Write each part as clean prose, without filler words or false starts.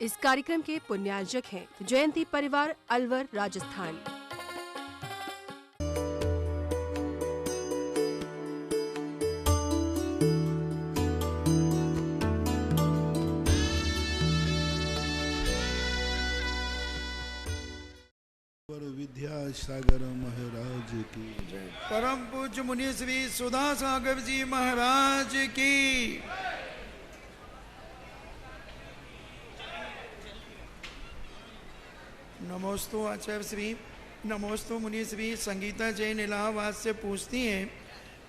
इस कार्यक्रम के पुण्यार्जक हैं जयंती परिवार, अलवर, राजस्थान। विद्या सागर महाराज की जय। परम पूज्य मुनि श्री सुधा सागर जी महाराज की। नमोस्तु आचार्य श्री, नमोस्तु मुनि श्री। संगीता जैन इलाहाबाद से पूछती हैं,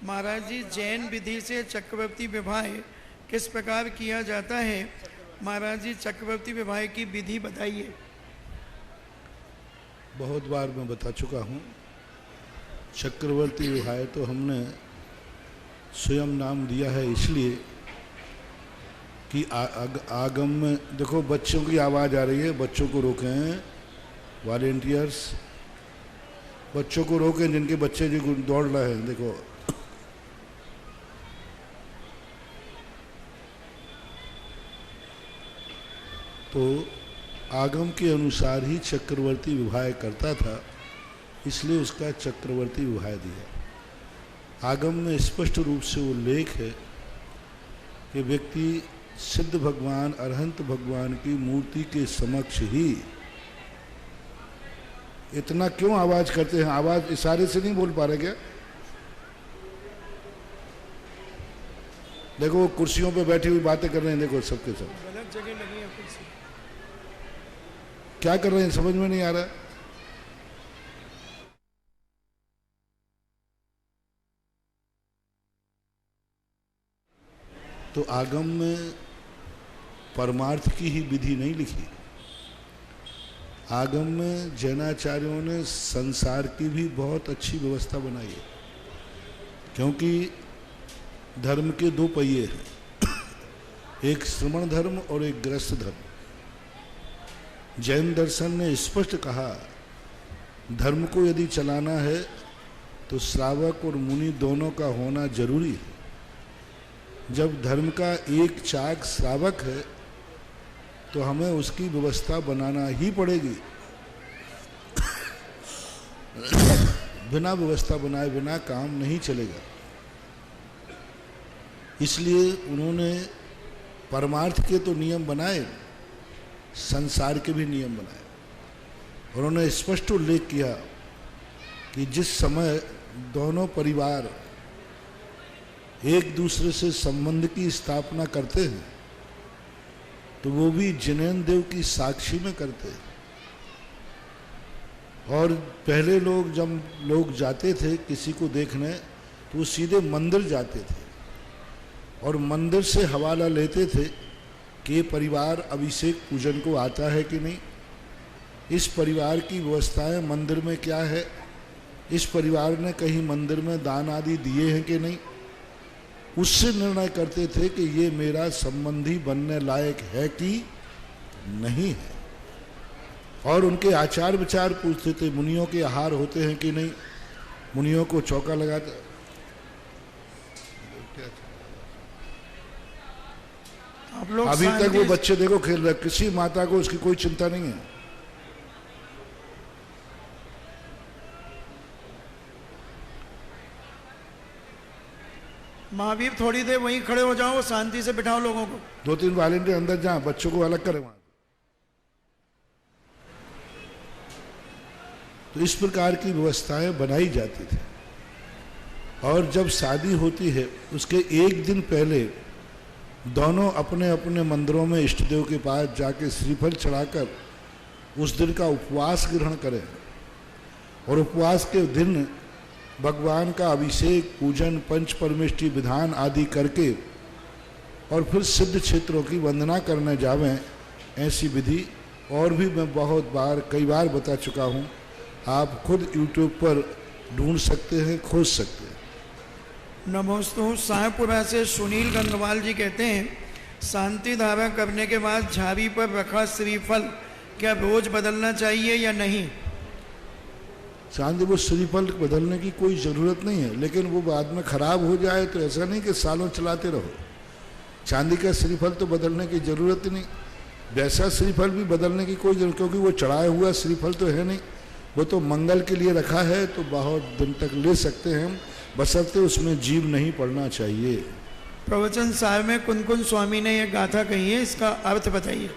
महाराज जी जैन विधि से चक्रवर्ती विवाह किस प्रकार किया जाता है? महाराज जी चक्रवर्ती विवाह की विधि बताइए। बहुत बार मैं बता चुका हूँ। चक्रवर्ती विवाह तो हमने स्वयं नाम दिया है इसलिए कि आगम में देखो बच्चों की आवाज़ आ रही है, बच्चों को रोकें। वॉलेंटियर्स बच्चों को रोकें, जिनके बच्चे जो दौड़ रहे हैं। देखो तो आगम के अनुसार ही चक्रवर्ती विवाह करता था, इसलिए उसका चक्रवर्ती विवाह दिया। आगम में स्पष्ट रूप से उल्लेख है कि व्यक्ति सिद्ध भगवान अरहंत भगवान की मूर्ति के समक्ष ही। इतना क्यों आवाज करते हैं? आवाज इशारे से नहीं बोल पा रहे क्या? देखो कुर्सियों पे बैठी हुई बातें कर रहे हैं, देखो सबके सब गलत जगह लगी है कुर्सी। क्या कर रहे हैं समझ में नहीं आ रहा। तो आगम में परमार्थ की ही विधि नहीं लिखी। आगम में जैनाचार्यों ने संसार की भी बहुत अच्छी व्यवस्था बनाई है, क्योंकि धर्म के दो पहिए हैं, एक श्रवण धर्म और एक गृहस्थ धर्म। जैन दर्शन ने स्पष्ट कहा, धर्म को यदि चलाना है तो श्रावक और मुनि दोनों का होना जरूरी है। जब धर्म का एक चाक श्रावक है तो हमें उसकी व्यवस्था बनाना ही पड़ेगी। बिना व्यवस्था बनाए बिना काम नहीं चलेगा। इसलिए उन्होंने परमार्थ के तो नियम बनाए, संसार के भी नियम बनाए। उन्होंने स्पष्ट उल्लेख किया कि जिस समय दोनों परिवार एक दूसरे से संबंध की स्थापना करते हैं तो वो भी जिनेन्द्र देव की साक्षी में करते हैं। और पहले लोग जब लोग जाते थे किसी को देखने तो वो सीधे मंदिर जाते थे और मंदिर से हवाला लेते थे कि ये परिवार अभिषेक पूजन को आता है कि नहीं, इस परिवार की व्यवस्थाएं मंदिर में क्या है, इस परिवार ने कहीं मंदिर में दान आदि दिए हैं कि नहीं। उससे निर्णय करते थे कि ये मेरा संबंधी बनने लायक है कि नहीं है। और उनके आचार विचार पूछते थे, मुनियों के आहार होते हैं कि नहीं, मुनियों को चौका लगाते। आप लोग अभी तक वो बच्चे देखो खेल रहे, किसी माता को उसकी कोई चिंता नहीं है। महावीर थोड़ी देर वहीं खड़े हो जाओ, शांति से बिठाओ लोगों को। 2-3 वॉलेंटियर अंदर जाएं, बच्चों को अलग करें वहां। तो इस प्रकार की व्यवस्थाएं बनाई जाती थी। और जब शादी होती है उसके एक दिन पहले दोनों अपने अपने मंदिरों में इष्ट देव के पास जाके श्रीफल चढ़ाकर उस दिन का उपवास ग्रहण करें। और उपवास के दिन भगवान का अभिषेक पूजन पंच परमेष्टि विधान आदि करके और फिर सिद्ध क्षेत्रों की वंदना करने जावें। ऐसी विधि और भी मैं बहुत बार कई बार बता चुका हूँ, आप खुद YouTube पर ढूंढ सकते हैं, खोज सकते हैं। नमोस्तु। साहेबपुरा से सुनील गंगवाल जी कहते हैं, शांति धारा करने के बाद झाड़ी पर रखा श्रीफल क्या रोज बदलना चाहिए या नहीं? चांदी वो श्रीफल बदलने की कोई ज़रूरत नहीं है, लेकिन वो बाद में ख़राब हो जाए तो ऐसा नहीं कि सालों चलाते रहो। चांदी का श्रीफल तो बदलने की ज़रूरत नहीं। वैसा श्रीफल भी बदलने की कोई जरूरत, क्योंकि वो चढ़ाया हुआ श्रीफल तो है नहीं, वो तो मंगल के लिए रखा है, तो बहुत दिन तक ले सकते हैं, बशर्ते उसमें जीव नहीं पड़ना चाहिए। प्रवचन सार में कुन-कुन स्वामी ने यह गाथा कही है, इसका अर्थ बताइए।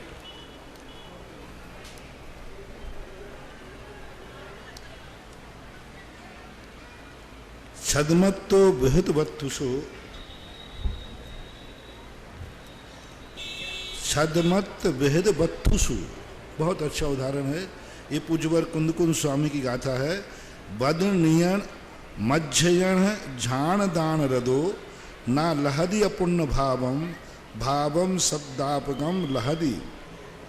छदमत्तो विहित वत्थुषु, छदमत्त विहित वत्थुषु, बहुत अच्छा उदाहरण है। ये पूज्यवर कुंदकुंद स्वामी की गाथा है। बदनियन मज्जयन झाण दान रदो ना लहदी अपुण्य भावम भावम शब्दापगम लहदी।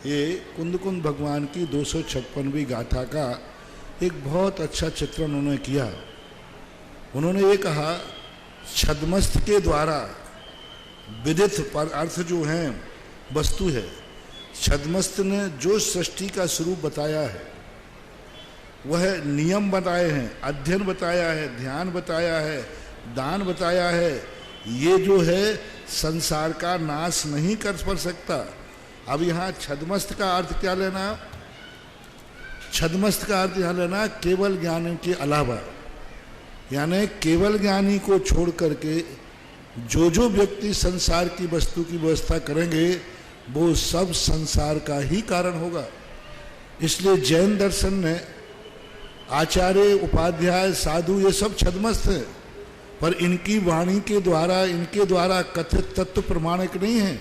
ये कुंदकुंद भगवान की 256वीं गाथा का एक बहुत अच्छा चित्रण उन्होंने किया। उन्होंने ये कहा, छद्मस्त के द्वारा विदित पर अर्थ जो है वस्तु है, छद्मस्त ने जो सृष्टि का स्वरूप बताया है, वह नियम बताए हैं, अध्ययन बताया है, ध्यान बताया है, दान बताया है, ये जो है संसार का नाश नहीं कर सकता। अब यहाँ छद्मस्त का अर्थ क्या लेना? छद्मस्त का अर्थ यहाँ लेना केवल ज्ञान के अलावा, यानी केवल ज्ञानी को छोड़ करके जो व्यक्ति संसार की वस्तु की व्यवस्था करेंगे वो सब संसार का ही कारण होगा। इसलिए जैन दर्शन ने आचार्य, उपाध्याय, साधु ये सब छद्मस्त हैं, पर इनकी वाणी के द्वारा, इनके द्वारा कथित तत्व प्रमाणिक नहीं है।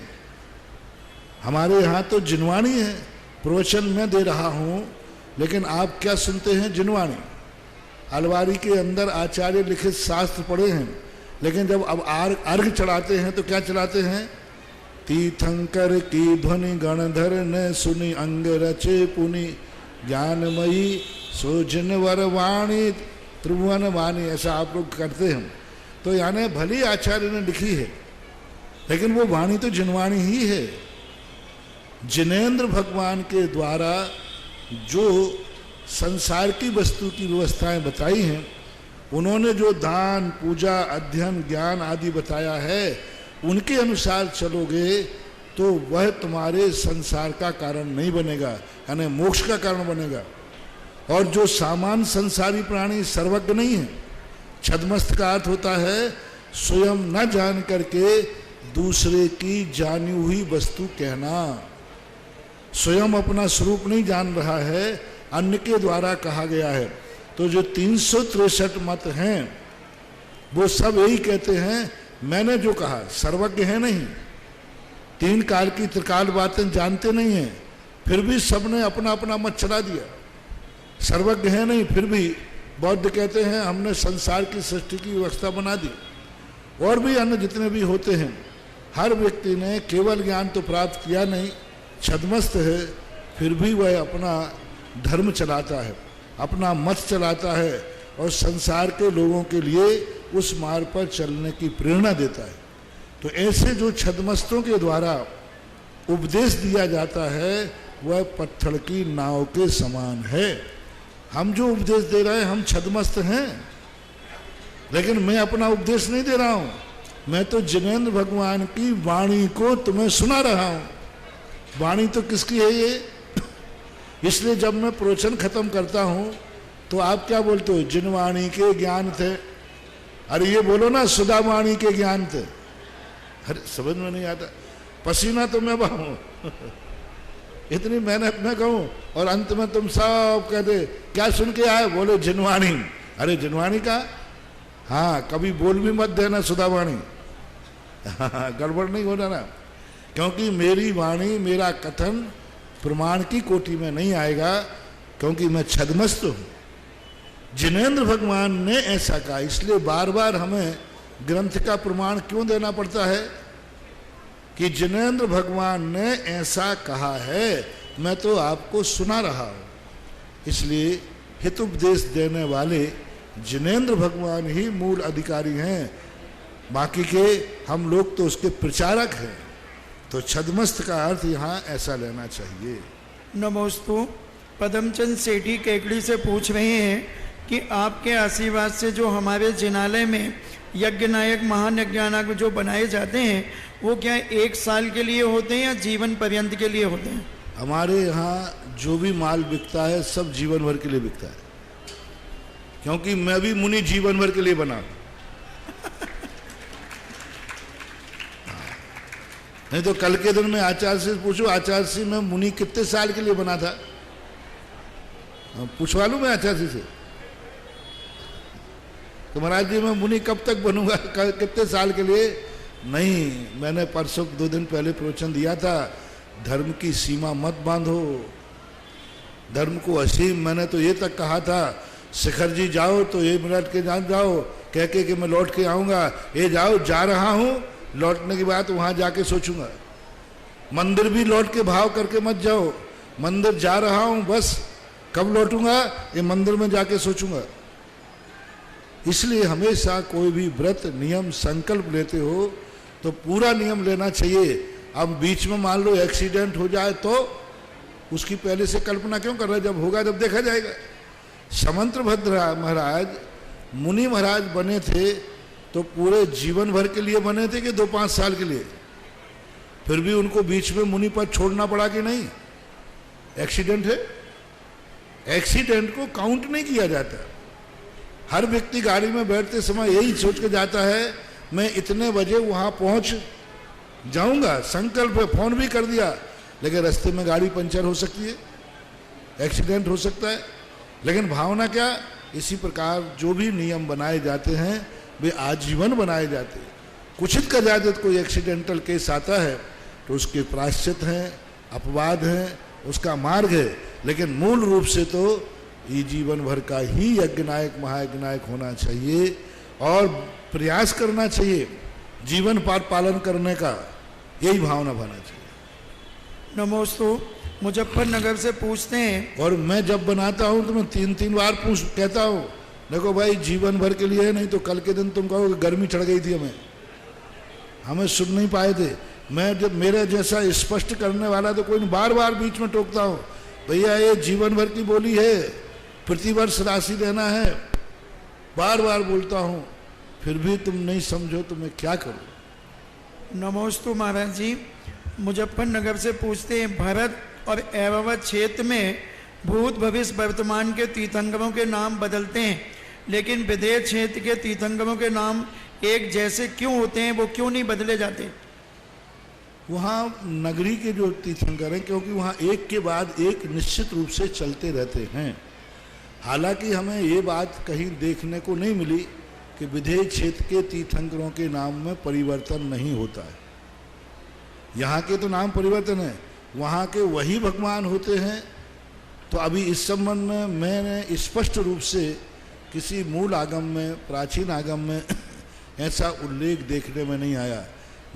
हमारे यहाँ तो जिनवाणी है, प्रवचन मैं दे रहा हूँ, लेकिन आप क्या सुनते हैं? जिनवाणी। अलवारी के अंदर आचार्य लिखित शास्त्र पढ़े हैं, लेकिन जब अब अर्घ चढ़ाते हैं तो क्या चढ़ाते हैं? तीर्थंकर की ध्वनि गणधर ने सुनी अंग रचे पुनि ज्ञानमयी सोजन वर वाणी त्रिभुवन वाणी, ऐसा आप लोग करते हैं। तो यानी भली आचार्य ने लिखी है, लेकिन वो वाणी तो जिनवाणी ही है। जिनेन्द्र भगवान के द्वारा जो संसार की वस्तु की व्यवस्थाएं बताई हैं, उन्होंने जो दान, पूजा, अध्ययन, ज्ञान आदि बताया है, उनके अनुसार चलोगे तो वह तुम्हारे संसार का कारण नहीं बनेगा, यानी मोक्ष का कारण बनेगा। और जो सामान्य संसारी प्राणी सर्वज्ञ नहीं है। छद्मस्त का अर्थ होता है स्वयं न जान करके दूसरे की जानी हुई वस्तु कहना। स्वयं अपना स्वरूप नहीं जान रहा है, अन्य के द्वारा कहा गया है। तो जो 363 मत हैं वो सब यही कहते हैं, मैंने जो कहा, सर्वज्ञ है नहीं, तीन काल की त्रिकाल बातें जानते नहीं हैं, फिर भी सबने अपना अपना मत चला दिया। सर्वज्ञ है नहीं, फिर भी बौद्ध कहते हैं हमने संसार की सृष्टि की व्यवस्था बना दी। और भी अन्य जितने भी होते हैं, हर व्यक्ति ने केवल ज्ञान तो प्राप्त किया नहीं, छद्मस्त है, फिर भी वह अपना धर्म चलाता है, अपना मत चलाता है और संसार के लोगों के लिए उस मार्ग पर चलने की प्रेरणा देता है। तो ऐसे जो छद्मस्तों के द्वारा उपदेश दिया जाता है वह पत्थर की नाव के समान है। हम जो उपदेश दे रहे हैं, हम छद्मस्त हैं, लेकिन मैं अपना उपदेश नहीं दे रहा हूं, मैं तो जिनेन्द्र भगवान की वाणी को तुम्हें सुना रहा हूं। वाणी तो किसकी है ये? इसलिए जब मैं प्रवचन खत्म करता हूं तो आप क्या बोलते हो? जिनवाणी के ज्ञान थे। अरे ये बोलो ना, सुधा वाणी के ज्ञान थे। अरे समझ में नहीं आता, पसीना तो मैं बहाऊं इतनी मेहनत मैं कहूं, और अंत में तुम सब कहते क्या सुन के आए? बोले जिनवाणी। अरे जिनवाणी का, हाँ, कभी बोल भी मत देना सुधावाणी गड़बड़ नहीं होना ना, क्योंकि मेरी वाणी, मेरा कथन प्रमाण की कोटि में नहीं आएगा, क्योंकि मैं छद्मस्त हूं। जिनेन्द्र भगवान ने ऐसा कहा, इसलिए बार बार हमें ग्रंथ का प्रमाण क्यों देना पड़ता है कि जिनेन्द्र भगवान ने ऐसा कहा है, मैं तो आपको सुना रहा हूं। इसलिए हित उपदेश देने वाले जिनेन्द्र भगवान ही मूल अधिकारी हैं, बाकी के हम लोग तो उसके प्रचारक हैं। तो छद्मस्त का अर्थ यहाँ ऐसा लेना चाहिए। नमोस्तु। पदमचंद सेठी केकड़ी से पूछ रहे हैं कि आपके आशीर्वाद से जो हमारे जिनालय में यज्ञ नायक, महान यज्ञानायक जो बनाए जाते हैं, वो क्या 1 साल के लिए होते हैं या जीवन पर्यंत के लिए होते हैं? हमारे यहाँ जो भी माल बिकता है सब जीवन भर के लिए बिकता है, क्योंकि मैं भी मुनि जीवन भर के लिए बना हूं। नहीं तो कल के दिन में आचार्य से पूछो, आचार्य से मैं मुनि कितने साल के लिए बना था, पूछवा लूं मैं आचार्य से, तो महाराज जी मैं मुनि कब तक बनूंगा, कितने साल के लिए? नहीं, मैंने परसों 2 दिन पहले प्रवचन दिया था, धर्म की सीमा मत बांधो, धर्म को असीम। मैंने तो ये तक कहा था, शिखर जी जाओ तो ये मिनट के जान जाओ, कह के कि मैं लौट के आऊंगा, ये जाओ, जा रहा हूं, लौटने की बात वहां जाके सोचूंगा। मंदिर भी लौट के भाव करके मत जाओ, मंदिर जा रहा हूं, बस कब लौटूंगा ये मंदिर में जाके सोचूंगा। इसलिए हमेशा कोई भी व्रत नियम संकल्प लेते हो तो पूरा नियम लेना चाहिए। अब बीच में मान लो एक्सीडेंट हो जाए तो उसकी पहले से कल्पना क्यों कर रहे, जब होगा जब देखा जाएगा। समंत्रभद्र महाराज मुनि महाराज बने थे तो पूरे जीवन भर के लिए बने थे कि 2-5 साल के लिए? फिर भी उनको बीच में मुनि पद छोड़ना पड़ा कि नहीं? एक्सीडेंट है, एक्सीडेंट को काउंट नहीं किया जाता। हर व्यक्ति गाड़ी में बैठते समय यही सोच के जाता है मैं इतने बजे वहां पहुंच जाऊंगा, संकल्प है, फोन भी कर दिया, लेकिन रास्ते में गाड़ी पंचर हो सकती है, एक्सीडेंट हो सकता है। लेकिन भावना क्या? इसी प्रकार जो भी नियम बनाए जाते हैं वे आजीवन बनाए जाते हैं। कुछित का ज्यादा कोई एक्सीडेंटल केस आता है तो उसके प्रायश्चित हैं, अपवाद हैं, उसका मार्ग है, लेकिन मूल रूप से तो ये जीवन भर का ही यज्ञनायक महायज्ञनायक होना चाहिए और प्रयास करना चाहिए जीवन पालन करने का, यही भावना होना चाहिए। नमोस्तु। मुजफ्फरनगर से पूछते हैं, और मैं जब बनाता हूं तो मैं 3-3 बार कहता हूं, देखो भाई जीवन भर के लिए है, नहीं तो कल के दिन तुम कहोगे गर्मी चढ़ गई थी, हमें सुन नहीं पाए थे। मैं जब मेरे जैसा स्पष्ट करने वाला तो कोई नहीं, बार बार बीच में टोकता हूं, भैया ये जीवन भर की बोली है, प्रतिवर्ष राशि देना है, बार बार बोलता हूं, फिर भी तुम नहीं समझो तो मैं क्या करूं। नमोस्तु महाराज जी। मुजफ्फरनगर से पूछते हैं, भरत और एववत क्षेत्र में भूत भविष्य वर्तमान के तीर्थंकरों के नाम बदलते हैं, लेकिन विदेश क्षेत्र के तीर्थंकरों के नाम एक जैसे क्यों होते हैं, वो क्यों नहीं बदले जाते? वहाँ नगरी के जो तीर्थंकर हैं, क्योंकि वहाँ एक के बाद एक निश्चित रूप से चलते रहते हैं। हालांकि हमें ये बात कहीं देखने को नहीं मिली कि विदेश क्षेत्र के तीर्थंकरों के नाम में परिवर्तन नहीं होता है। यहाँ के तो नाम परिवर्तन है, वहाँ के वही भगवान होते हैं। तो अभी इस संबंध में मैंने स्पष्ट रूप से किसी मूल आगम में, प्राचीन आगम में ऐसा उल्लेख देखने में नहीं आया।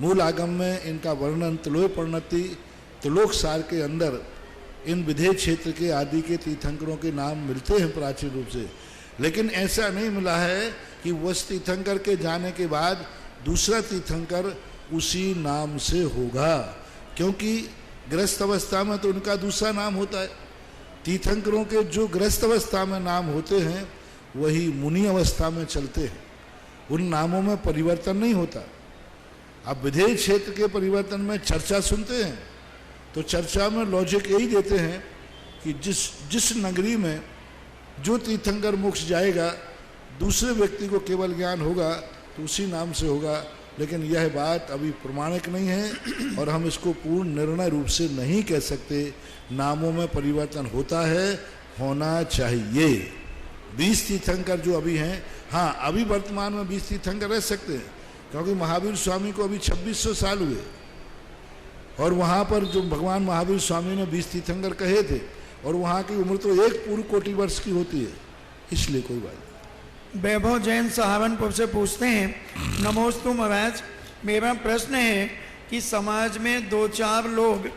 मूल आगम में इनका वर्णन त्लोय परिणति त्रिलोक सार के अंदर इन विदेश क्षेत्र के आदि के तीर्थंकरों के नाम मिलते हैं प्राचीन रूप से, लेकिन ऐसा नहीं मिला है कि उस तीर्थंकर के जाने के बाद दूसरा तीर्थंकर उसी नाम से होगा, क्योंकि गृहस्थ अवस्था में तो उनका दूसरा नाम होता है। तीर्थंकरों के जो गृहस्थ अवस्था में नाम होते हैं वही मुनि अवस्था में चलते हैं, उन नामों में परिवर्तन नहीं होता। अब विदेश क्षेत्र के परिवर्तन में चर्चा सुनते हैं तो चर्चा में लॉजिक यही देते हैं कि जिस नगरी में जो तीर्थंकर मोक्ष जाएगा दूसरे व्यक्ति को केवल ज्ञान होगा तो उसी नाम से होगा, लेकिन यह बात अभी प्रमाणिक नहीं है और हम इसको पूर्ण निर्णय रूप से नहीं कह सकते। नामों में परिवर्तन होता है, होना चाहिए। 20 तीर्थंकर जो अभी हैं, हाँ अभी वर्तमान में 20 तीर्थंकर रह सकते हैं, क्योंकि महावीर स्वामी को अभी 2600 साल हुए और वहाँ पर जो भगवान महावीर स्वामी ने 20 तीर्थंकर कहे थे और वहाँ की उम्र तो 1 पूर्ण कोटि वर्ष की होती है, इसलिए कोई बात नहीं। वैभव जैन सहारनपुर से पूछते हैं, नमोस्तु महाराज, मेरा प्रश्न है कि समाज में 2-4 लोग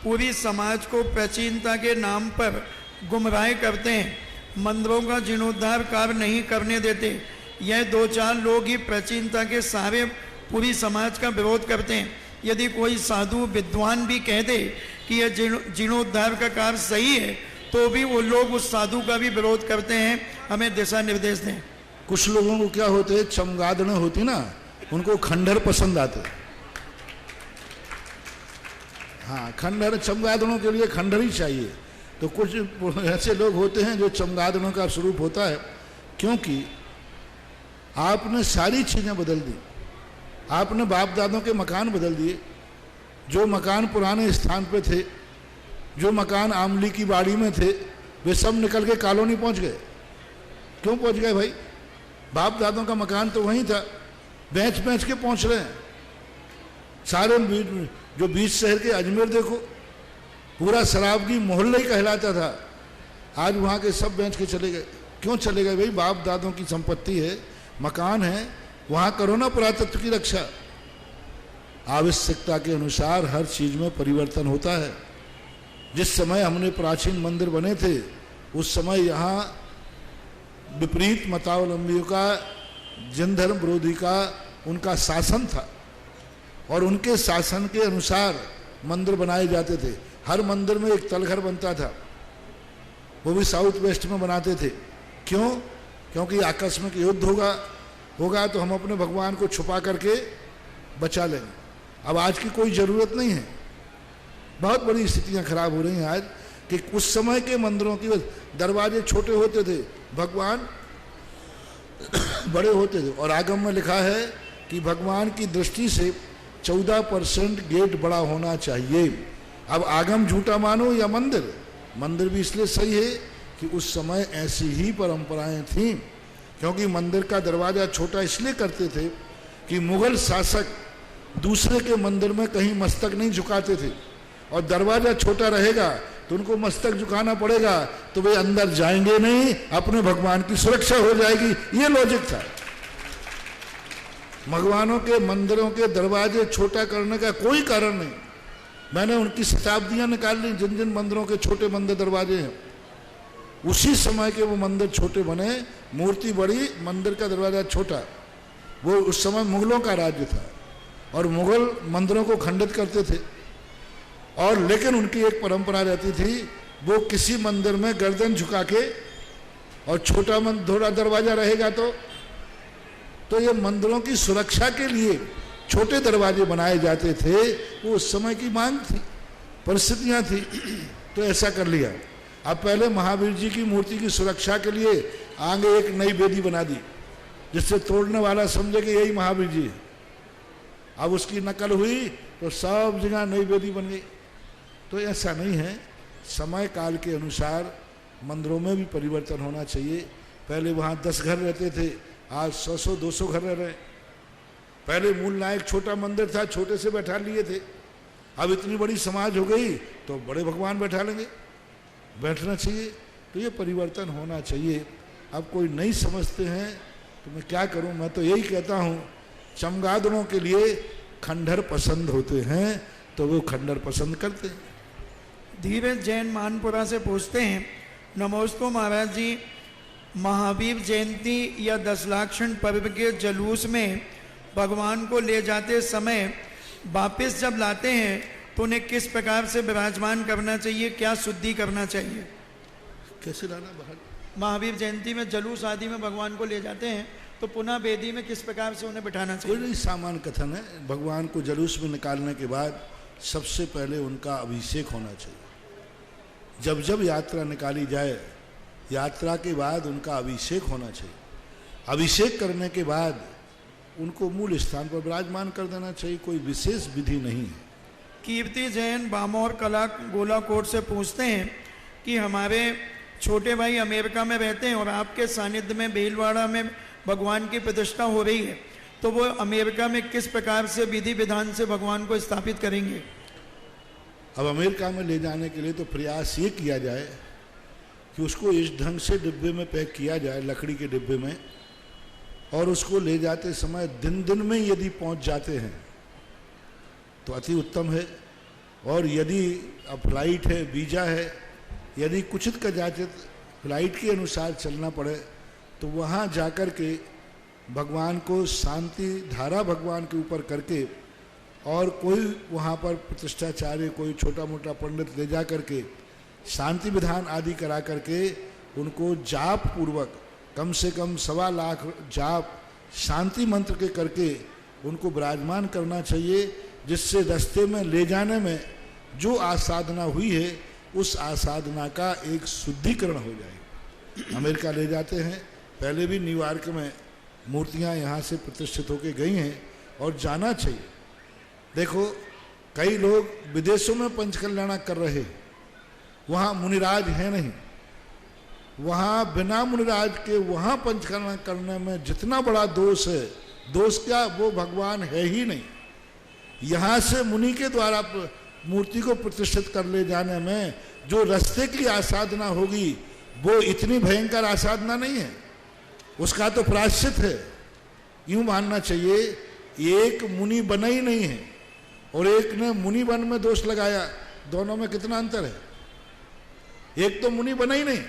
पूरी समाज को प्राचीनता के नाम पर गुमराह करते हैं, मंदिरों का जीर्णोद्धार कार्य नहीं करने देते। यह 2-4 लोग ही प्राचीनता के सारे पूरी समाज का विरोध करते हैं। यदि कोई साधु विद्वान भी कह दे कि यह जीर्णोद्धार का कार्य सही है तो भी वो लोग उस साधु का भी विरोध करते हैं। हमें दिशा निर्देश दें। कुछ लोगों को क्या होते, चमगादड़ होती ना, उनको खंडहर पसंद आते। हाँ, खंडहर चमगादड़ों के लिए खंडहर ही चाहिए। तो कुछ ऐसे लोग होते हैं जो चमगादड़ों का स्वरूप होता है, क्योंकि आपने सारी चीज़ें बदल दी। आपने बाप दादों के मकान बदल दिए। जो मकान पुराने स्थान पे थे, जो मकान आमली की बाड़ी में थे, वे सब निकल के कॉलोनी पहुंच गए। क्यों पहुंच गए भाई? बाप दादों का मकान तो वहीं था, बेच बेच के पहुंच रहे हैं। सारे जो बीच शहर के अजमेर देखो, पूरा शराब की मोहल्ला ही कहलाता था, आज वहाँ के सब बेच के चले गए। क्यों चले गए भाई? बाप दादों की संपत्ति है, मकान है, वहाँ करो ना पुरातत्व की रक्षा। आवश्यकता के अनुसार हर चीज में परिवर्तन होता है। जिस समय हमने प्राचीन मंदिर बने थे, उस समय यहाँ विपरीत मतावलंबियों का, जैन धर्म विरोधी का उनका शासन था, और उनके शासन के अनुसार मंदिर बनाए जाते थे। हर मंदिर में एक तलघर बनता था, वो भी साउथ वेस्ट में बनाते थे। क्यों? क्योंकि आकस्मिक युद्ध होगा तो हम अपने भगवान को छुपा करके बचा लेंगे। अब आज की कोई ज़रूरत नहीं है। बहुत बड़ी स्थितियां खराब हो रही हैं आज, कि उस समय के मंदिरों की दरवाजे छोटे होते थे, भगवान बड़े होते थे। और आगम में लिखा है कि भगवान की दृष्टि से 14% गेट बड़ा होना चाहिए। अब आगम झूठा मानो या मंदिर भी इसलिए सही है कि उस समय ऐसी ही परंपराएं थीं। क्योंकि मंदिर का दरवाजा छोटा इसलिए करते थे कि मुगल शासक दूसरे के मंदिर में कहीं मस्तक नहीं झुकाते थे, और दरवाजा छोटा रहेगा तो उनको मस्तक झुकाना पड़ेगा, तो वे अंदर जाएंगे नहीं, अपने भगवान की सुरक्षा हो जाएगी। ये लॉजिक था। भगवानों के मंदिरों के दरवाजे छोटा करने का कोई कारण नहीं। मैंने उनकी शताब्दियां निकाल ली, जिन जिन मंदिरों के छोटे मंदिर दरवाजे हैं, उसी समय के वो मंदिर छोटे बने। मूर्ति बड़ी, मंदिर का दरवाजा छोटा। वो उस समय मुगलों का राज्य था, और मुगल मंदिरों को खंडित करते थे। और लेकिन उनकी एक परंपरा रहती थी, वो किसी मंदिर में गर्दन झुका के, और छोटा थोड़ा दरवाजा रहेगा तो ये मंदिरों की सुरक्षा के लिए छोटे दरवाजे बनाए जाते थे। वो उस समय की मांग थी, परिस्थितियां थी, तो ऐसा कर लिया। अब पहले महावीर जी की मूर्ति की सुरक्षा के लिए आगे एक नई वेदी बना दी, जिससे तोड़ने वाला समझे कि यही महावीर जी है। अब उसकी नकल हुई तो सब जगह नई वेदी बन गई। तो ऐसा नहीं है, समय काल के अनुसार मंदिरों में भी परिवर्तन होना चाहिए। पहले वहाँ 10 घर रहते थे, आज 100-200 घर रह रहे हैं। पहले मूल नायक छोटा मंदिर था, छोटे से बैठा लिए थे। अब इतनी बड़ी समाज हो गई तो बड़े भगवान बैठा लेंगे, बैठना चाहिए। तो ये परिवर्तन होना चाहिए। अब कोई नहीं समझते हैं तो मैं क्या करूं? मैं तो यही कहता हूं, चमगादड़ों के लिए खंडहर पसंद होते हैं तो वो खंडहर पसंद करते हैं। धीरज जैन मानपुरा से पूछते हैं, नमोस्तु महाराज जी, महावीर जयंती या 10 लाक्षण पर्व के जुलूस में भगवान को ले जाते समय वापस जब लाते हैं तो उन्हें किस प्रकार से विराजमान करना चाहिए? क्या शुद्धि करना चाहिए? कैसे लाना बाहर? महावीर जयंती में जुलूस आदि में भगवान को ले जाते हैं तो पुनः वेदी में किस प्रकार से उन्हें बिठाना चाहिए? कोई नहीं, सामान्य कथन है। भगवान को जुलूस में निकालने के बाद सबसे पहले उनका अभिषेक होना चाहिए। जब जब यात्रा निकाली जाए, यात्रा के बाद उनका अभिषेक होना चाहिए। अभिषेक करने के बाद उनको मूल स्थान पर विराजमान कर देना चाहिए। कोई विशेष विधि नहीं है। कीर्ति जैन बामौर कला गोलाकोट से पूछते हैं कि हमारे छोटे भाई अमेरिका में रहते हैं और आपके सानिध्य में भीलवाड़ा में भगवान की प्रतिष्ठा हो रही है, तो वो अमेरिका में किस प्रकार से विधि विधान से भगवान को स्थापित करेंगे? अब अमेरिका में ले जाने के लिए तो प्रयास ये किया जाए कि उसको इस ढंग से डिब्बे में पैक किया जाए, लकड़ी के डिब्बे में, और उसको ले जाते समय दिन में यदि पहुंच जाते हैं तो अति उत्तम है। और यदि अब फ्लाइट है, वीजा है, यदि कुचित कदाचित फ्लाइट के अनुसार चलना पड़े तो वहाँ जाकर के भगवान को शांति धारा भगवान के ऊपर करके, और कोई वहाँ पर प्रतिष्ठाचार्य, कोई छोटा मोटा पंडित ले जा करके शांति विधान आदि करा करके उनको जाप पूर्वक कम से कम 1.25 लाख जाप शांति मंत्र के करके उनको विराजमान करना चाहिए, जिससे रास्ते में ले जाने में जो आसाधना हुई है उस आसाधना का एक शुद्धिकरण हो जाएगा। अमेरिका ले जाते हैं, पहले भी न्यूयॉर्क में मूर्तियां यहाँ से प्रतिष्ठित होकर गई हैं और जाना चाहिए। देखो कई लोग विदेशों में पंचकल्याण कर रहे हैं, वहाँ मुनिराज है नहीं, वहाँ बिना मुनिराज के वहाँ पंचकल्याण करने में जितना बड़ा दोष है, दोष क्या, वो भगवान है ही नहीं। यहाँ से मुनि के द्वारा मूर्ति को प्रतिष्ठित कर ले जाने में जो रास्ते की आसाधना होगी वो इतनी भयंकर आसाधना नहीं है, उसका तो प्रायश्चित है। यूं मानना चाहिए एक मुनि बना ही नहीं है और एक ने मुनि बन में दोष लगाया, दोनों में कितना अंतर है। एक तो मुनि बना ही नहीं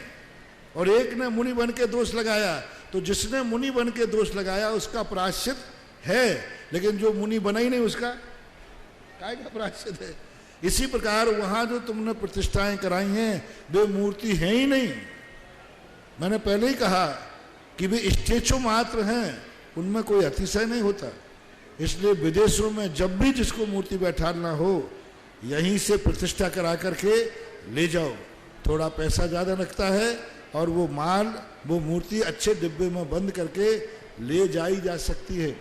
और एक ने मुनि बन के दोष लगाया, तो जिसने मुनि बन के दोष लगाया उसका प्रायश्चित है, लेकिन जो मुनि बना ही नहीं उसका काय का प्रायश्चित है। इसी प्रकार वहां जो तुमने प्रतिष्ठाएं कराई हैं वे मूर्ति है ही नहीं। मैंने पहले ही कहा कि वे स्टेचू मात्र हैं, उनमें कोई अतिशय नहीं होता। इसलिए विदेशों में जब भी जिसको मूर्ति बैठाना हो यहीं से प्रतिष्ठा करा करके ले जाओ, थोड़ा पैसा ज़्यादा लगता है और वो माल वो मूर्ति अच्छे डिब्बे में बंद करके ले जाई जा सकती है।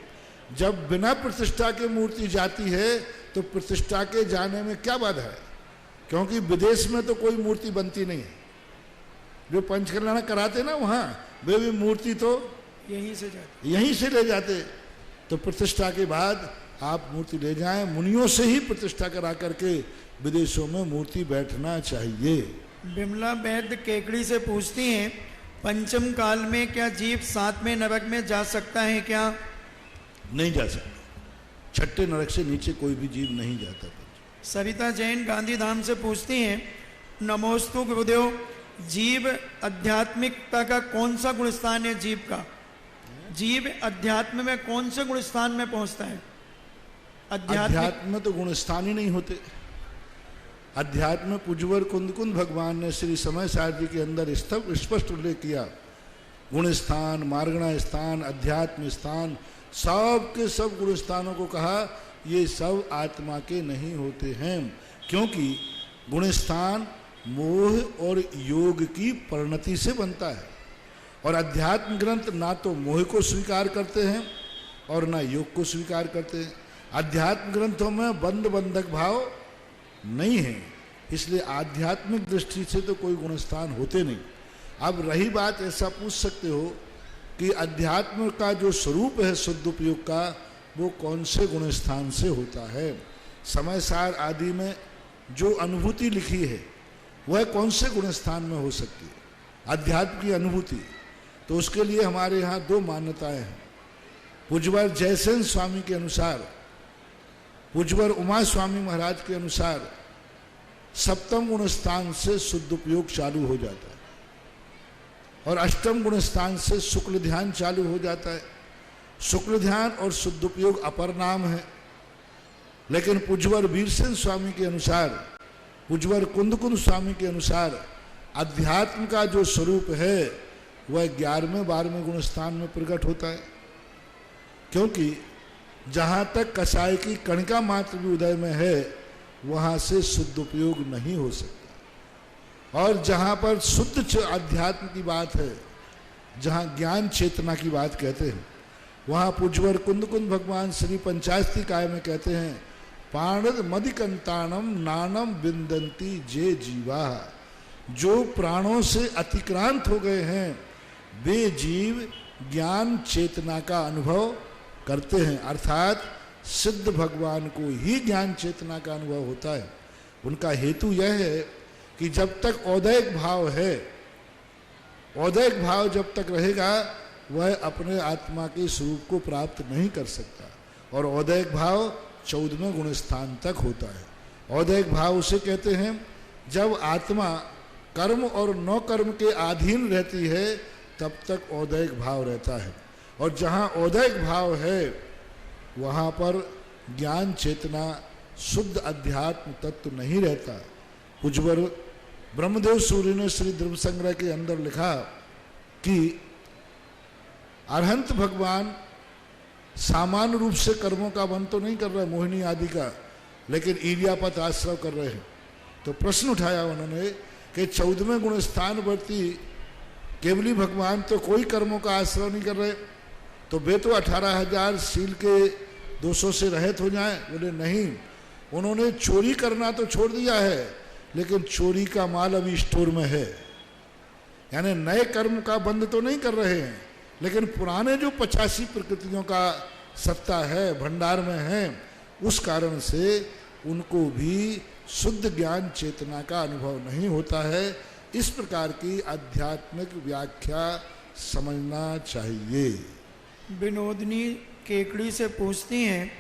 जब बिना प्रतिष्ठा के मूर्ति जाती है तो प्रतिष्ठा के जाने में क्या बाधा है, क्योंकि विदेश में तो कोई मूर्ति बनती नहीं है। जो पंचकल्याण कराते ना वहाँ वे भी मूर्ति तो यहीं से ले जाते। तो प्रतिष्ठा के बाद आप मूर्ति ले जाएं, मुनियों से ही प्रतिष्ठा करा करके विदेशों में मूर्ति बैठना चाहिए। बिमला वैद्य केकड़ी से पूछती हैं, पंचम काल में क्या जीव 7वें नरक में जा सकता है क्या? नहीं जा सकता, छठे नरक से नीचे कोई भी जीव नहीं जाता। सरिता जैन गांधीधाम से पूछती हैं, नमोस्तु गुरुदेव, जीव आध्यात्मिकता का कौन सा गुण स्थान है? जीव का जीव अध्यात्म में कौन से गुण स्थान में पहुंचता है? अध्यात्म में तो गुण स्थान ही नहीं होते। अध्यात्म में पुजवर कुंद भगवान ने श्री समय सार जी के अंदर स्पष्ट उल्लेख किया। गुण स्थान, मार्गणा स्थान, अध्यात्म स्थान, सब के सब गुण स्थानों को कहा ये सब आत्मा के नहीं होते हैं, क्योंकि गुण स्थान मोह और योग की परिणति से बनता है। और अध्यात्म ग्रंथ ना तो मोह को स्वीकार करते हैं और ना योग को स्वीकार करते हैं। अध्यात्म ग्रंथों में बंध बंधक भाव नहीं है, इसलिए आध्यात्मिक दृष्टि से तो कोई गुणस्थान होते नहीं। अब रही बात, ऐसा पूछ सकते हो कि अध्यात्म का जो स्वरूप है शुद्ध उपयोग का वो कौन से गुणस्थान से होता है? समय सार आदि में जो अनुभूति लिखी है वह कौन से गुणस्थान में हो सकती है? अध्यात्म की अनुभूति, तो उसके लिए हमारे यहाँ दो मान्यताएं हैं। पुजवर जयसेन स्वामी के अनुसार, पुजवर उमा स्वामी महाराज के अनुसार सप्तम गुण स्थान से शुद्ध उपयोग चालू हो जाता है और अष्टम गुण स्थान से शुक्ल ध्यान चालू हो जाता है। शुक्ल ध्यान और शुद्ध उपयोग अपर नाम है, लेकिन पुजवर वीरसेन स्वामी के अनुसार, पुजवर कुंद स्वामी के अनुसार अध्यात्म का जो स्वरूप है वह 11वें 12वें गुण स्थान में प्रकट होता है, क्योंकि जहाँ तक कसाय की कणिका मात्र भी उदय में है वहाँ से शुद्ध उपयोग नहीं हो सकता। और जहाँ पर शुद्ध अध्यात्म की बात है, जहाँ ज्ञान चेतना की बात कहते हैं, वहाँ पुजवर कुंद भगवान श्री पंचास्ति काय में कहते हैं, पाणद मदिकंताणम नानम बिंदंती जे जीवा। जो प्राणों से अतिक्रांत हो गए हैं वे जीव ज्ञान चेतना का अनुभव करते हैं, अर्थात सिद्ध भगवान को ही ज्ञान चेतना का अनुभव होता है। उनका हेतु यह है कि जब तक औदैक भाव है, औदैक भाव जब तक रहेगा वह अपने आत्मा के स्वरूप को प्राप्त नहीं कर सकता, और औदैक भाव 14वें गुण स्थान तक होता है। औदैक भाव उसे कहते हैं जब आत्मा कर्म और नौ कर्म के अधीन रहती है तब तक औदैक भाव रहता है, और जहाँ औदैक भाव है वहाँ पर ज्ञान चेतना शुद्ध अध्यात्म तत्व नहीं रहता। पुजवर ब्रह्मदेव सूर्य ने श्री द्रव्य संग्रह के अंदर लिखा कि अरहंत भगवान सामान्य रूप से कर्मों का वन तो नहीं कर रहे मोहिनी आदि का, लेकिन ईर्यापत आश्रव कर रहे हैं। तो प्रश्न उठाया उन्होंने कि 14वें गुण स्थानवर्ती केवली भगवान तो कोई कर्मों का आश्रय नहीं कर रहे, तो वे तो 18,000 शील के दोषों से रहित हो जाएं। बोले नहीं, उन्होंने चोरी करना तो छोड़ दिया है, लेकिन चोरी का माल अभी स्टोर में है। यानी नए कर्म का बंद तो नहीं कर रहे हैं, लेकिन पुराने जो 85 प्रकृतियों का सत्ता है भंडार में है, उस कारण से उनको भी शुद्ध ज्ञान चेतना का अनुभव नहीं होता है। इस प्रकार की आध्यात्मिक व्याख्या समझना चाहिए। विनोदनी केकड़ी से पूछती हैं,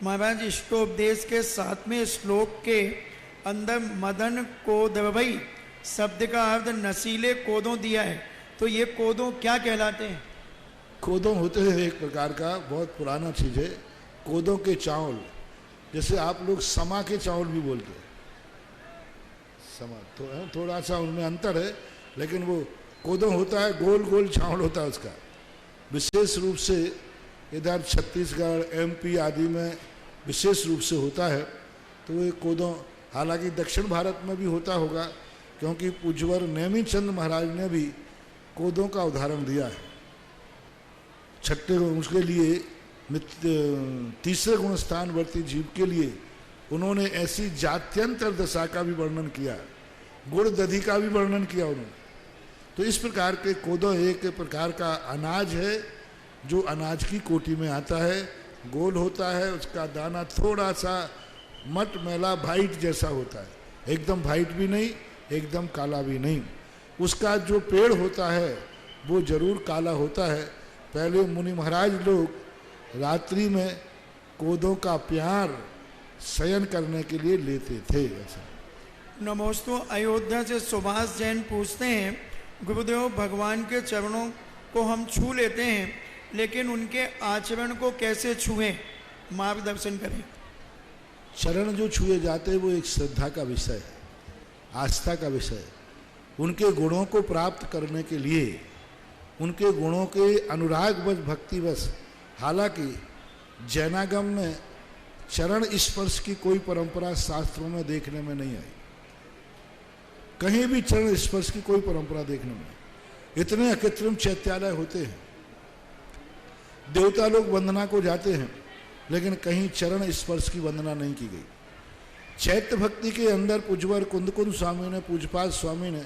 महाराज इष्टोपदेश के 7वें श्लोक के अंदर मदन कोदवई शब्द का अर्थ नशीले कोदों दिया है, तो ये कोदों क्या कहलाते हैं? कोदों होते हैं एक प्रकार का बहुत पुराना चीज है, कोदों के चावल, जैसे आप लोग समा के चावल भी बोलते हैं। समा तो थोड़ा सा उनमें अंतर है, लेकिन वो कोदों होता है, गोल गोल चावल होता है उसका। विशेष रूप से इधर छत्तीसगढ़ MP आदि में विशेष रूप से होता है। तो ये कोदों, हालांकि दक्षिण भारत में भी होता होगा, क्योंकि पूज्यवर नेमिचंद महाराज ने भी कोदों का उदाहरण दिया है। छठे उसके लिए तीसरे गुण स्थानवर्ती जीव के लिए उन्होंने ऐसी जात्यंतर दशा का भी वर्णन किया, गुड़ दधि का भी वर्णन किया उन्होंने। तो इस प्रकार के कोदो एक प्रकार का अनाज है जो अनाज की कोटि में आता है, गोल होता है, उसका दाना थोड़ा सा मट मैला वाइट जैसा होता है, एकदम वाइट भी नहीं, एकदम काला भी नहीं। उसका जो पेड़ होता है वो जरूर काला होता है। पहले मुनि महाराज लोग रात्रि में कोदों का प्यार शयन करने के लिए लेते थे। ऐसा नमोस्तु। अयोध्या से सुभाष जैन पूछते हैं, गुरुदेव भगवान के चरणों को हम छू लेते हैं, लेकिन उनके आचरण को कैसे छुएं, मार्गदर्शन करें। चरण जो छुए जाते हैं वो एक श्रद्धा का विषय है, आस्था का विषय है। उनके गुणों को प्राप्त करने के लिए, उनके गुणों के अनुरागवश भक्तिवश, हालांकि जैनागम में चरण स्पर्श की कोई परंपरा शास्त्रों में देखने में नहीं आई, कहीं भी चरण स्पर्श की कोई परंपरा देखने में। इतने अकृत्रिम चैत्यालय होते हैं, देवता लोग वंदना को जाते हैं, लेकिन कहीं चरण स्पर्श की वंदना नहीं की गई। चैत्य भक्ति के अंदर पूज्यवर कुंदकुंद स्वामी ने, पूज्यपाद स्वामी ने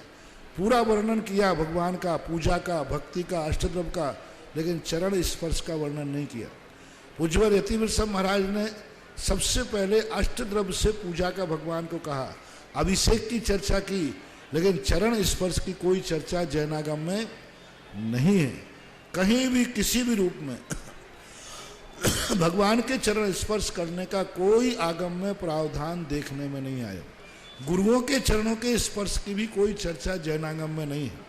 पूरा वर्णन किया भगवान का, पूजा का, भक्ति का, अष्टद्रव्य का, लेकिन चरण स्पर्श का वर्णन नहीं किया। पूज्यवर यतिवृषभ महाराज ने सबसे पहले अष्टद्रव्य से पूजा का भगवान को कहा, अभिषेक की चर्चा की, लेकिन चरण स्पर्श की कोई चर्चा जैनागम में नहीं है। कहीं भी किसी भी रूप में भगवान के चरण स्पर्श करने का कोई आगम में प्रावधान देखने में नहीं आया। गुरुओं के चरणों के स्पर्श की भी कोई चर्चा जैनागम में नहीं है।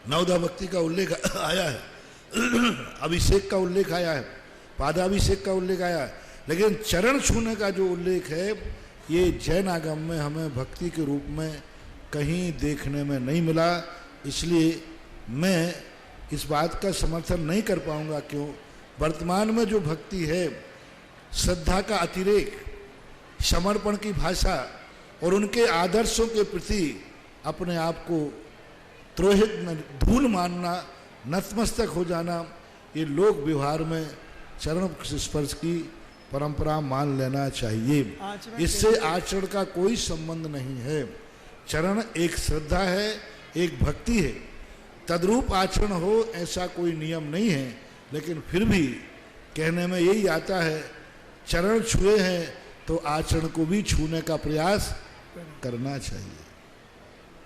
नवदा भक्ति का उल्लेख आया है, अभिषेक का उल्लेख आया है, पादाभिषेक का उल्लेख आया है, लेकिन चरण छूने का जो उल्लेख है ये जैन आगम में हमें भक्ति के रूप में कहीं देखने में नहीं मिला। इसलिए मैं इस बात का समर्थन नहीं कर पाऊंगा। क्यों? वर्तमान में जो भक्ति है, श्रद्धा का अतिरेक, समर्पण की भाषा और उनके आदर्शों के प्रति अपने आप को त्रोहित धूल मानना, नतमस्तक हो जाना, ये लोक व्यवहार में चरण स्पर्श की परंपरा मान लेना चाहिए। इससे आचरण का कोई संबंध नहीं है। चरण एक श्रद्धा है, एक भक्ति है, तद्रूप आचरण हो ऐसा कोई नियम नहीं है, लेकिन फिर भी कहने में यही आता है, चरण छुए हैं तो आचरण को भी छूने का प्रयास करना चाहिए।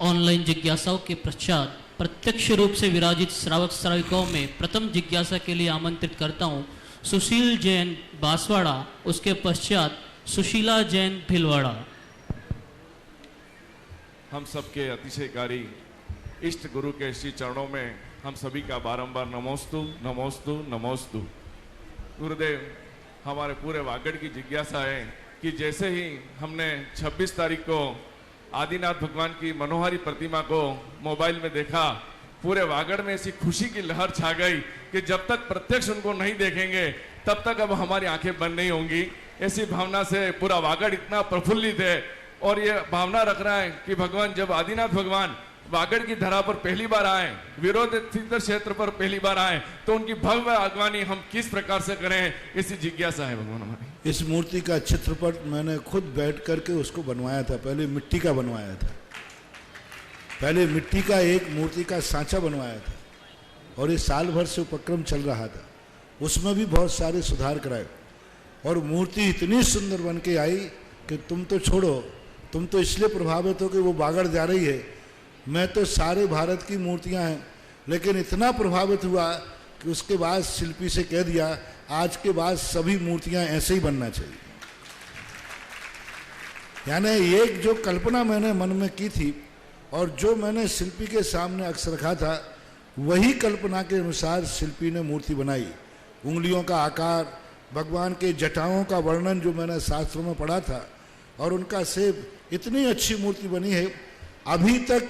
ऑनलाइन जिज्ञासाओं के पश्चात प्रत्यक्ष रूप से विराजित श्रावक श्राविकाओं में प्रथम जिज्ञासा के लिए आमंत्रित करता हूँ सुशील जैन बांसवाड़ा, उसके पश्चात सुशीला जैन भिलवाड़ा। हम सबके अतिशयकारी इष्ट गुरु के श्री चरणों में हम सभी का बारंबार नमोस्तु नमोस्तु नमोस्तु। गुरुदेव, हमारे पूरे वागड़ की जिज्ञासा है कि जैसे ही हमने 26 तारीख को आदिनाथ भगवान की मनोहारी प्रतिमा को मोबाइल में देखा, पूरे वागड़ में ऐसी खुशी की लहर छा गई कि जब तक प्रत्यक्ष उनको नहीं देखेंगे तब तक अब हमारी आंखें बंद नहीं होंगी। ऐसी भावना से पूरा वागड़ इतना प्रफुल्लित है और ये भावना रख रहा है कि भगवान जब आदिनाथ भगवान वागड़ की धरा पर पहली बार आए, विरोध तीर्थ क्षेत्र पर पहली बार आए, तो उनकी भव्य आगवानी हम किस प्रकार से करें, इसी जिज्ञासा है भगवान हमारी। इस मूर्ति का चित्रपट मैंने खुद बैठ करके उसको बनवाया था। पहले मिट्टी का बनवाया था, पहले मिट्टी का एक मूर्ति का सांचा बनवाया था, और ये साल भर से उपक्रम चल रहा था। उसमें भी बहुत सारे सुधार कराए, और मूर्ति इतनी सुंदर बन के आई कि तुम तो छोड़ो, तुम तो इसलिए प्रभावित हो कि वो बागड़ जा रही है। मैं तो सारे भारत की मूर्तियां हैं, लेकिन इतना प्रभावित हुआ कि उसके बाद शिल्पी से कह दिया आज के बाद सभी मूर्तियां ऐसे ही बनना चाहिए। यानी एक जो कल्पना मैंने मन में की थी और जो मैंने शिल्पी के सामने अक्स रखा था, वही कल्पना के अनुसार शिल्पी ने मूर्ति बनाई। उंगलियों का आकार, भगवान के जटाओं का वर्णन जो मैंने शास्त्रों में पढ़ा था, और उनका शेप, इतनी अच्छी मूर्ति बनी है। अभी तक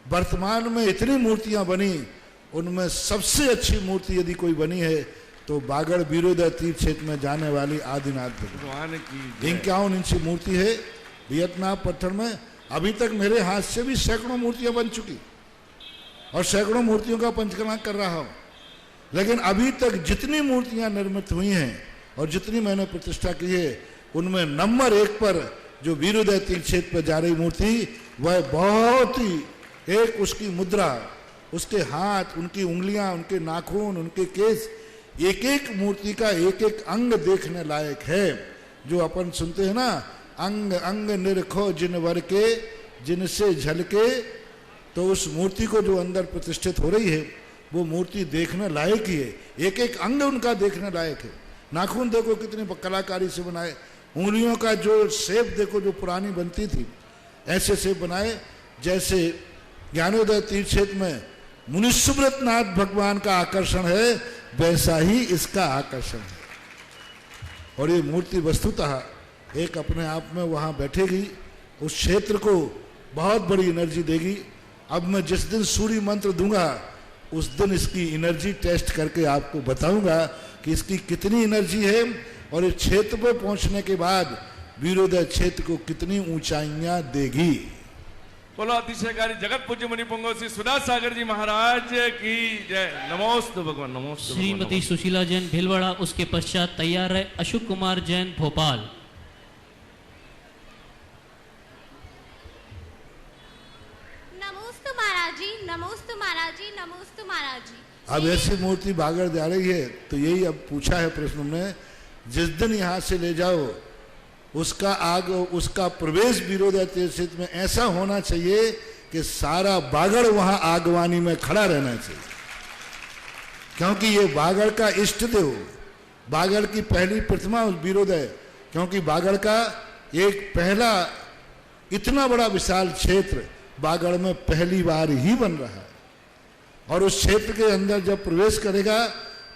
वर्तमान में इतनी मूर्तियां बनी, उनमें सबसे अच्छी मूर्ति यदि कोई बनी है तो बागड़ वीरोदय तीर्थ क्षेत्र में जाने वाली आदिनाथ भगवान की 51 इंची मूर्ति है वियतनाम पत्थर में। अभी तक मेरे हाथ से भी सैकड़ों मूर्तियां बन चुकी, और सैकड़ों मूर्तियों का पंचकर्मा कर रहा हूं, लेकिन अभी तक जितनी मूर्तियां निर्मित हुई हैं और जितनी मैंने प्रतिष्ठा की है, उनमें नंबर 1 पर जो वीरोदय तीर्थ क्षेत्र पर जा रही मूर्ति, वह बहुत ही एक उसकी मुद्रा, उसके हाथ, उनकी उंगलियां, उनके नाखून, उनके केस, एक एक मूर्ति का एक एक अंग देखने लायक है। जो अपन सुनते हैं ना, अंग अंग निरखो जिन वर के जिनसे झलके, तो उस मूर्ति को जो अंदर प्रतिष्ठित हो रही है वो मूर्ति देखने लायक ही है। एक एक अंग उनका देखने लायक है। नाखून देखो कितनी कलाकारी से बनाए, उंगलियों का जो शेप देखो जो पुरानी बनती थी, ऐसे शेप बनाए। जैसे ज्ञानोदय तीर्थ क्षेत्र में मुनि सुब्रत नाथ भगवान का आकर्षण है, वैसा ही इसका आकर्षण है। और ये मूर्ति वस्तुतः एक अपने आप में वहाँ बैठेगी, उस क्षेत्र को बहुत बड़ी एनर्जी देगी। अब मैं जिस दिन सूर्य मंत्र दूंगा, उस दिन इसकी एनर्जी टेस्ट करके आपको बताऊंगा कि इसकी कितनी एनर्जी है, और इस क्षेत्र पर पहुंचने के बाद वीरोदय क्षेत्र को कितनी ऊंचाइयां देगी। बोलो अतिशयकारी जगत पूज्य मुनि पुंगव श्री सुदास सागर जी महाराज की जय। नमोस्तु भगवान, नमोस्तु। श्रीमती सुशीला जैन भीलवाड़ा, उसके पश्चात तैयार है अशोक कुमार जैन भोपाल। नमोस्तु महाराज जी, नमोस्तु महाराज जी, नमोस्तु महाराज जी। अब ऐसी मूर्ति बागड़ जा रही है, तो यही अब पूछा है प्रश्न में, जिस दिन यहाँ से ले जाओ उसका प्रवेश वीरोदय तीर्थ क्षेत्र में ऐसा होना चाहिए कि सारा बागड़ वहां आगवानी में खड़ा रहना चाहिए, क्योंकि ये बागड़ का इष्ट देव, बागड़ की पहली प्रतिमा वीरोदय। क्योंकि बागड़ का एक पहला इतना बड़ा विशाल क्षेत्र बागड़ में पहली बार ही बन रहा है, और उस क्षेत्र के अंदर जब प्रवेश करेगा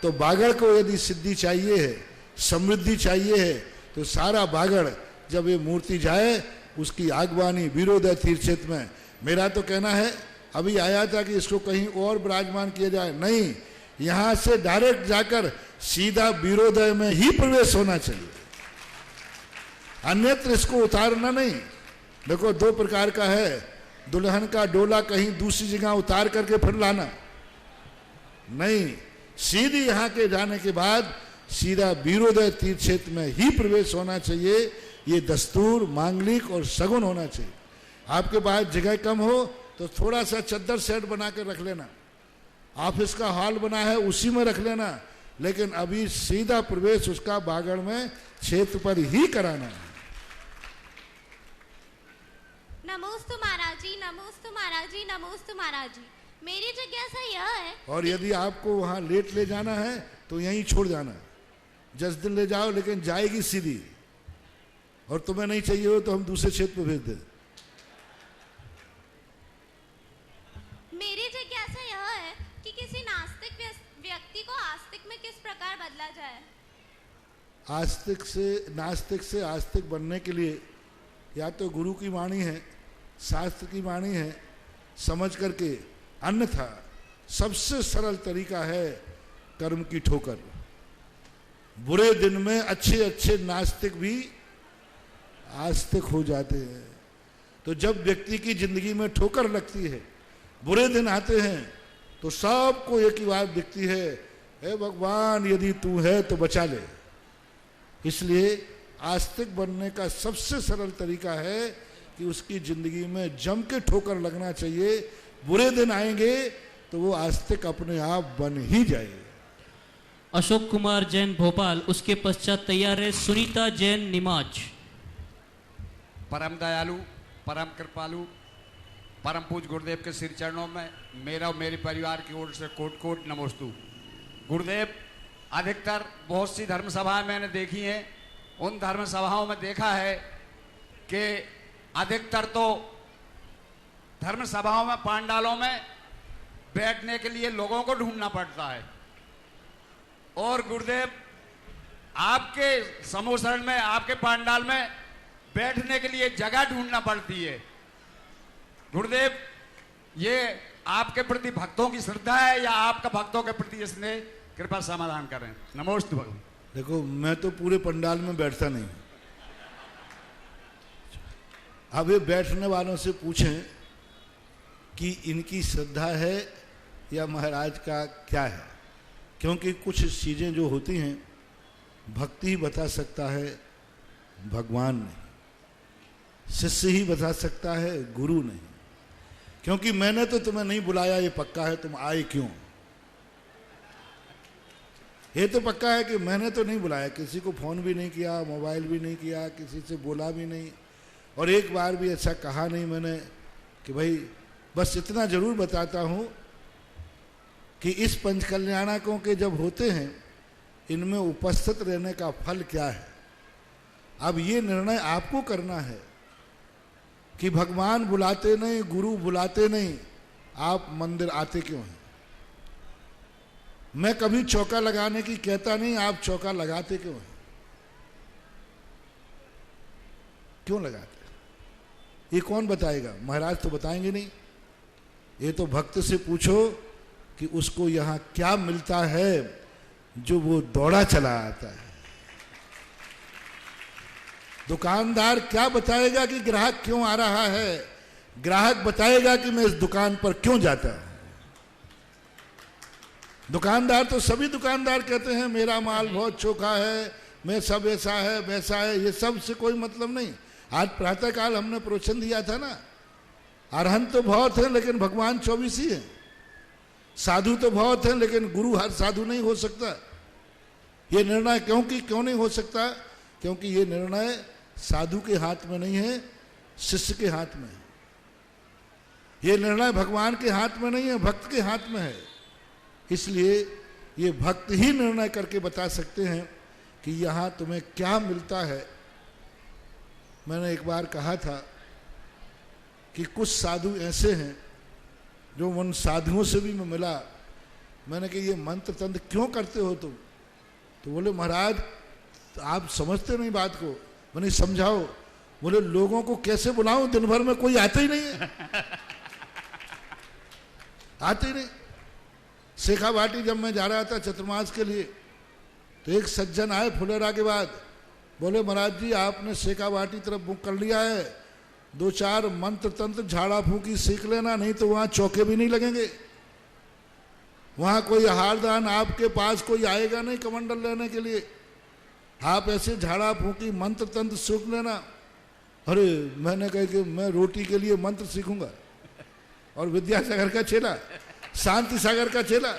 तो बागड़ को यदि सिद्धि चाहिए है, समृद्धि चाहिए है, तो सारा बागड़ जब ये मूर्ति जाए, उसकी आगवानी वीरोदय तीर्थ क्षेत्र में। मेरा तो कहना है, अभी आया था कि इसको कहीं और विराजमान किया जाए, नहीं, यहाँ से डायरेक्ट जाकर सीधा वीरोदय में ही प्रवेश होना चाहिए, अन्यत्र इसको उतारना नहीं। देखो 2 प्रकार का है, दुल्हन का डोला कहीं दूसरी जगह उतार करके फिर लाना नहीं, सीधी यहाँ के जाने के बाद सीधा वीरोदय तीर्थ क्षेत्र में ही प्रवेश होना चाहिए। ये दस्तूर, मांगलिक और सगुन होना चाहिए। आपके पास जगह कम हो तो थोड़ा सा चद्दर सेट बना कर रख लेना, ऑफिस का हॉल बना है उसी में रख लेना, लेकिन अभी सीधा प्रवेश उसका बागड़ में क्षेत्र पर ही कराना है। नमोस्तु महाराज जी, नमोस्तु महाराज जी, नमोस्तु महाराज जी। मेरी जिज्ञासा यह है, और यदि आपको वहां लेट ले जाना है तो यहीं छोड़ जाना, 10 दिन ले जाओ, लेकिन जाएगी सीधी, और तुम्हें नहीं चाहिए हो तो हम दूसरे क्षेत्र में भेज दें। मेरी जिज्ञासा यह है कि किसी नास्तिक व्यक्ति को आस्तिक में किस प्रकार बदला जाए। नास्तिक से आस्तिक बनने के लिए या तो गुरु की वाणी है, शास्त्र की वाणी है, समझ करके, अन्यथा सबसे सरल तरीका है कर्म की ठोकर। बुरे दिन में अच्छे अच्छे नास्तिक भी आस्तिक हो जाते हैं। तो जब व्यक्ति की जिंदगी में ठोकर लगती है, बुरे दिन आते हैं, तो सबको एक ही बात दिखती है, हे भगवान यदि तू है तो बचा ले। इसलिए आस्तिक बनने का सबसे सरल तरीका है कि उसकी जिंदगी में जम के ठोकर लगना चाहिए। बुरे दिन आएंगे तो वो आस्तिक अपने आप बन ही जाएगा। अशोक कुमार जैन भोपाल, उसके पश्चात तैयार है सुनीता जैन निमाज। परम दयालु, परम कृपालु, परम पूज गुरुदेव के श्री चरणों में मेरा और मेरे परिवार की ओर से कोट कोट नमोस्तु। गुरुदेव, अधिकतर बहुत सी धर्म सभाएं मैंने देखी हैं, उन धर्म सभाओं में देखा है कि अधिकतर तो धर्म सभाओं में, पांडालों में बैठने के लिए लोगों को ढूंढना पड़ता है। और गुरुदेव, आपके समूह शरण में, आपके पांडाल में बैठने के लिए जगह ढूंढना पड़ती है। गुरुदेव, ये आपके प्रति भक्तों की श्रद्धा है या आपका भक्तों के प्रति स्नेह? कृपा समाधान करें। नमोस्तु भगवान। देखो, मैं तो पूरे पंडाल में बैठता नहीं। अब ये बैठने वालों से पूछें कि इनकी श्रद्धा है या महाराज का क्या है, क्योंकि कुछ चीजें जो होती हैं भक्ति ही बता सकता है, भगवान नहीं। शिष्य ही बता सकता है, गुरु नहीं। क्योंकि मैंने तो तुम्हें नहीं बुलाया, ये पक्का है, तुम आए क्यों? ये तो पक्का है कि मैंने तो नहीं बुलाया, किसी को फोन भी नहीं किया, मोबाइल भी नहीं किया, किसी से बोला भी नहीं, और एक बार भी ऐसा कहा नहीं मैंने कि भाई, बस इतना जरूर बताता हूं कि इस पंच कल्याणकों के जब होते हैं, इनमें उपस्थित रहने का फल क्या है। अब ये निर्णय आपको करना है कि भगवान बुलाते नहीं, गुरु बुलाते नहीं, आप मंदिर आते क्यों हैं। मैं कभी चौका लगाने की कहता नहीं, आप चौका लगाते क्यों हैं? क्यों लगाते? ये कौन बताएगा? महाराज तो बताएंगे नहीं। ये तो भक्त से पूछो कि उसको यहां क्या मिलता है जो वो दौड़ा चला आता है। दुकानदार क्या बताएगा कि ग्राहक क्यों आ रहा है? ग्राहक बताएगा कि मैं इस दुकान पर क्यों जाता हूं। दुकानदार तो सभी दुकानदार कहते हैं मेरा माल बहुत चोखा है, मैं सब ऐसा है वैसा है, ये सब से कोई मतलब नहीं। आज प्रातःकाल हमने प्रवचन दिया था ना, अरहंत तो बहुत है लेकिन भगवान 24 ही है। साधु तो बहुत है लेकिन गुरु हर साधु नहीं हो सकता। ये निर्णय क्यों नहीं हो सकता? क्योंकि ये निर्णय साधु के हाथ में नहीं है, शिष्य के हाथ में है। ये निर्णय भगवान के हाथ में नहीं है, भक्त के हाथ में है। इसलिए ये भक्त ही निर्णय करके बता सकते हैं कि यहां तुम्हें क्या मिलता है। मैंने एक बार कहा था कि कुछ साधु ऐसे हैं जो उन साधुओं से भी मैं मिला, मैंने कहा ये मंत्र तंत्र क्यों करते हो तुम? तो बोले महाराज आप समझते नहीं बात को। मैंने समझाओ। बोले लोगों को कैसे बुलाऊं, दिन भर में कोई आता ही नहीं है। आते ही नहीं। शेखावाटी जब मैं जा रहा था चतुर्मास के लिए, तो एक सज्जन आए फुलेरा के बाद, बोले महाराज जी आपने शेखावाटी तरफ बुक कर लिया है, 2-4 मंत्र तंत्र झाड़ा फूकी सीख लेना, नहीं तो वहां चौके भी नहीं लगेंगे। वहां कोई हारदान आपके पास कोई आएगा नहीं कमंडल लेने के लिए। आप ऐसे झाड़ा फूकी मंत्र तंत्र सीख लेना। अरे मैंने कहा कि मैं रोटी के लिए मंत्र सीखूंगा। और विद्यासागर का चेला, शांति सागर का चेला,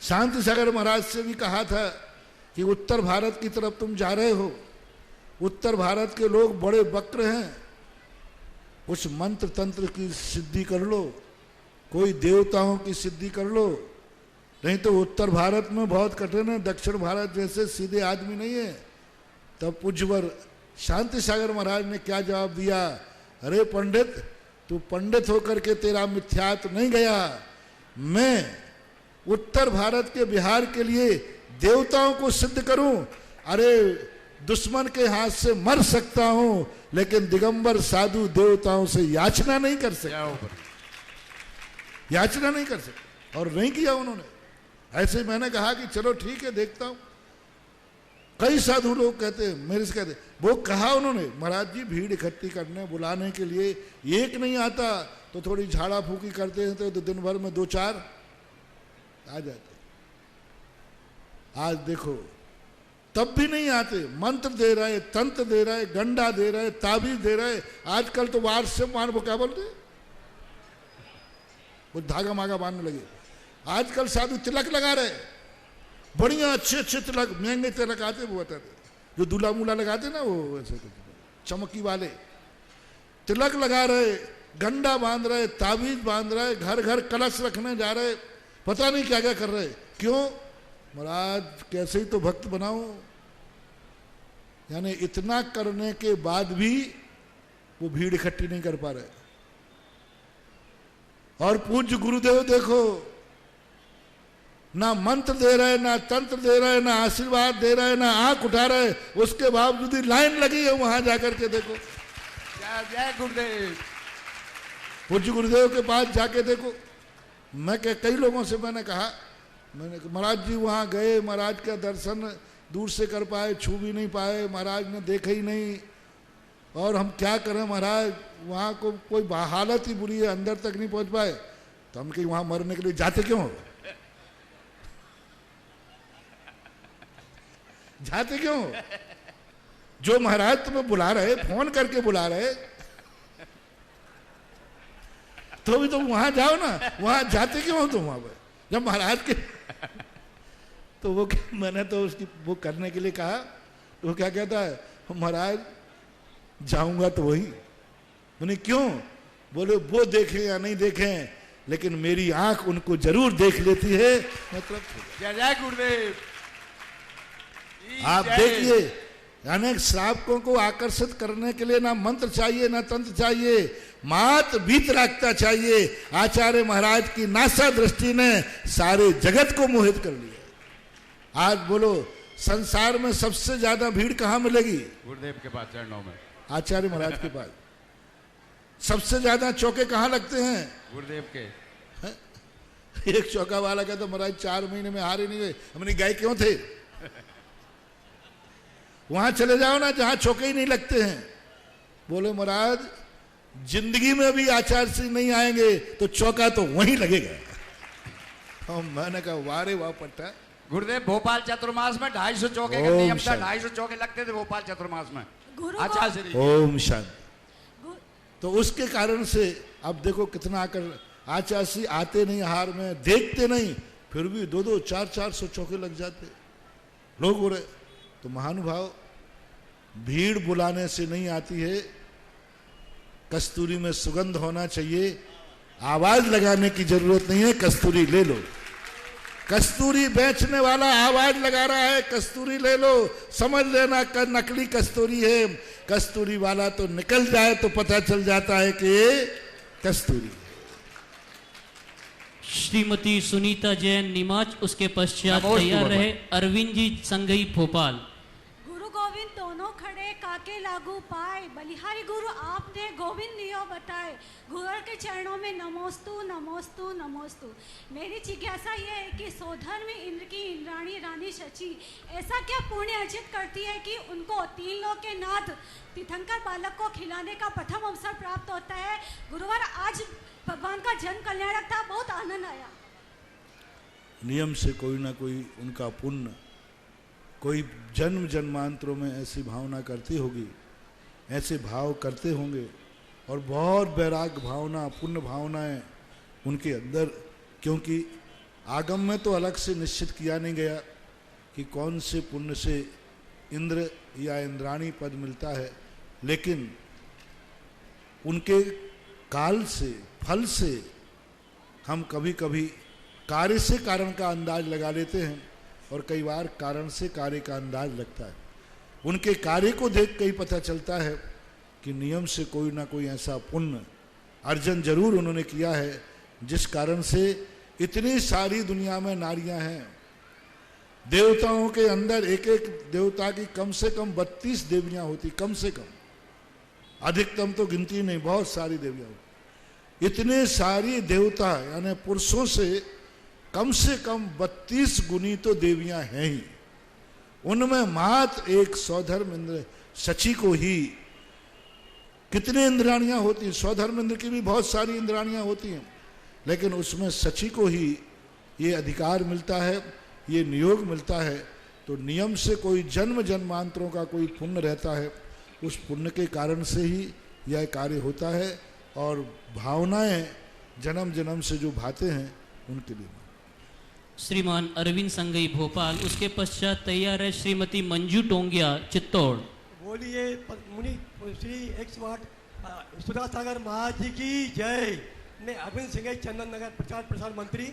शांति सागर महाराज से भी कहा था कि उत्तर भारत की तरफ तुम जा रहे हो, उत्तर भारत के लोग बड़े वक्र हैं, कुछ मंत्र तंत्र की सिद्धि कर लो, कोई देवताओं की सिद्धि कर लो, नहीं तो उत्तर भारत में बहुत कठिन है, दक्षिण भारत जैसे सीधे आदमी नहीं है। तब पूज्यवर शांति सागर महाराज ने क्या जवाब दिया? अरे पंडित, तू पंडित होकर के तेरा मिथ्यात्व नहीं गया। मैं उत्तर भारत के बिहार के लिए देवताओं को सिद्ध करूं। अरे दुश्मन के हाथ से मर सकता हूं, लेकिन दिगंबर साधु देवताओं से याचना नहीं कर सकता, याचना नहीं कर सकता। और नहीं किया उन्होंने। ऐसे मैंने कहा कि चलो ठीक है देखता हूं। कई साधु लोग कहते हैं, मेरे से कहते, वो कहा उन्होंने महाराज जी भीड़ इकट्ठी करने बुलाने के लिए एक नहीं आता तो थोड़ी झाड़ा फूकी करते हैं तो दिन भर में 2-4 आ जाते। आज देखो तब भी नहीं आते, मंत्र दे रहे, तंत्र दे रहे, गंडा दे रहे, ताबीज दे रहे। आजकल तो व्हाट्सएप मान, वो क्या बोलते, वो धागा मागा बांधने लगे। आजकल साधु तिलक लगा रहे, बढ़िया अच्छे तिलक, महंगे तिलक आते, वो बताते, जो दूल्हा मूल्हा लगाते ना, वो ऐसे चमकी वाले तिलक लगा रहे, गंडा बांध रहे, ताबीज बांध रहे, घर घर कलश रखने जा रहे, पता नहीं क्या क्या कर रहे। क्यों महाराज, कैसे ही तो भक्त बनाओ। यानी इतना करने के बाद भी वो भीड़ इकट्ठी नहीं कर पा रहे। और पूज्य गुरुदेव देखो, ना मंत्र दे रहे, ना तंत्र दे रहे, ना आशीर्वाद दे रहे, ना आंख उठा रहे, उसके बावजूद ही लाइन लगी है वहां जाकर के देखो। जय गुरुदेव। पूज्य गुरुदेव के पास जाके देखो। मैं कई लोगों से मैंने कहा, महाराज जी वहाँ गए, महाराज का दर्शन दूर से कर पाए, छू भी नहीं पाए, महाराज ने देखा ही नहीं, और हम क्या करें महाराज, वहाँ को कोई हालत ही बुरी है, अंदर तक नहीं पहुँच पाए। तो हम कहीं वहाँ मरने के लिए जाते क्यों, जाते क्यों? जो महाराज तुम्हें बुला रहे, फोन करके बुला रहे, तो भी तुम वहां जाओ ना, वहां जाते क्यों हो तुम वहां पर, जब महाराज के तो वो मैंने तो उसकी वो करने के लिए कहा, तो वो क्या कहता है, महाराज जाऊंगा तो वही। मैंने क्यों? बोले वो देखें या नहीं देखें, लेकिन मेरी आंख उनको जरूर देख लेती है। मतलब जय जय गुरुदेव। आप देखिए, यानी श्रावकों को आकर्षित करने के लिए ना मंत्र चाहिए, ना तंत्र चाहिए, मात वीतरागता चाहिए। आचार्य महाराज की नासा दृष्टि ने सारे जगत को मोहित कर लिया। आज बोलो, संसार में सबसे ज्यादा भीड़ कहाँ मिलेगी? गुरुदेव के पास, चरणों में, आचार्य महाराज के पास। सबसे ज्यादा चौके कहाँ लगते हैं? गुरुदेव के। एक चौका वाला कहता, महाराज 4 महीने में हार ही नहीं गए, हमने गए क्यों थे? वहां चले जाओ ना जहां चौके ही नहीं लगते हैं। बोले महाराज जिंदगी में भी आचार्य सिंह नहीं आएंगे तो चौका तो वहीं लगेगा। और मैंने कहा वारे वाह पट्टा। गुरुदेव भोपाल चतुर्मास में 250 चौके का नियम था, 250 चौके लगते थे भोपाल चतुर्मास में। आचार्य ओम शांति। तो उसके कारण से अब देखो कितना आकर आचार्य सिंह आते नहीं, हार में देखते नहीं, फिर भी 2-2, 400 चौके लग जाते लोग हो रहे। तो महानुभाव, भीड़ बुलाने से नहीं आती है, कस्तूरी में सुगंध होना चाहिए। आवाज लगाने की जरूरत नहीं है, कस्तूरी ले लो। कस्तूरी बेचने वाला आवाज लगा रहा है, कस्तूरी ले लो, समझ लेना नकली कस्तूरी है। कस्तूरी वाला तो निकल जाए तो पता चल जाता है कि ये कस्तूरी है। श्रीमती सुनीता जैन नीमाच, उसके पश्चात तैयार रहे अरविंद जी संगई भोपाल। गुरु गोविंद दोनों खड़े काके लागू पाए, बलिहारी गुरु आपने गोविंद लियो बताए। गुरु के चरणों में नमोस्तु नमोस्तु नमोस्तु। मेरी जिज्ञासा ये है कि सौधर्मी इंद्र की इंद्राणी रानी शची ऐसा क्या पुण्य अर्जित करती है कि उनको 3 लोक के नाथ तीर्थंकर बालक को खिलाने का प्रथम अवसर प्राप्त होता है। गुरुवार आज भगवान का जन्म कल्याणक था, बहुत आनंद आया। नियम से कोई ना कोई उनका पुण्य, कोई जन्म जन्मांतरों में ऐसी भावना करती होगी, ऐसे भाव करते होंगे, और बहुत वैराग्य भावना, पुण्य भावनाएं उनके अंदर। क्योंकि आगम में तो अलग से निश्चित किया नहीं गया कि कौन से पुण्य से इंद्र या इंद्राणी पद मिलता है, लेकिन उनके काल से, फल से हम कभी कभी कार्य से कारण का अंदाज लगा लेते हैं, और कई बार कारण से कार्य का अंदाज लगता है। उनके कार्य को देख के ही पता चलता है कि नियम से कोई ना कोई ऐसा पुण्य अर्जन जरूर उन्होंने किया है, जिस कारण से इतनी सारी दुनिया में नारियां हैं। देवताओं के अंदर एक एक देवता की कम से कम 32 देवियां होती, कम से कम, अधिकतम तो गिनती नहीं, बहुत सारी देवियां होती। इतने सारी देवता यानी पुरुषों से कम 32 गुनी तो देवियां हैं ही। उनमें मात्र एक स्वधर्म इंद्र शची को ही, कितने इंद्राणियां होती हैं, स्वधर्म इंद्र की भी बहुत सारी इंद्राणियां होती हैं, लेकिन उसमें शची को ही ये अधिकार मिलता है, ये नियोग मिलता है। तो नियम से कोई जन्म जन्मांतरों का कोई पुण्य रहता है, उस पुण्य के कारण से ही यह कार्य होता है, और भावनाएं जन्म जन्म से जो भाते हैं उनके लिए। श्रीमान अरविंद संगई भोपाल, उसके पश्चात तैयार है श्रीमती मंजू टोंगिया चित्तौड़। बोलिए मुनि श्री 108 सुधा सागर महाराज जी की जय। मैं अरविंद सिंह, चंदन नगर प्रचार प्रसार मंत्री,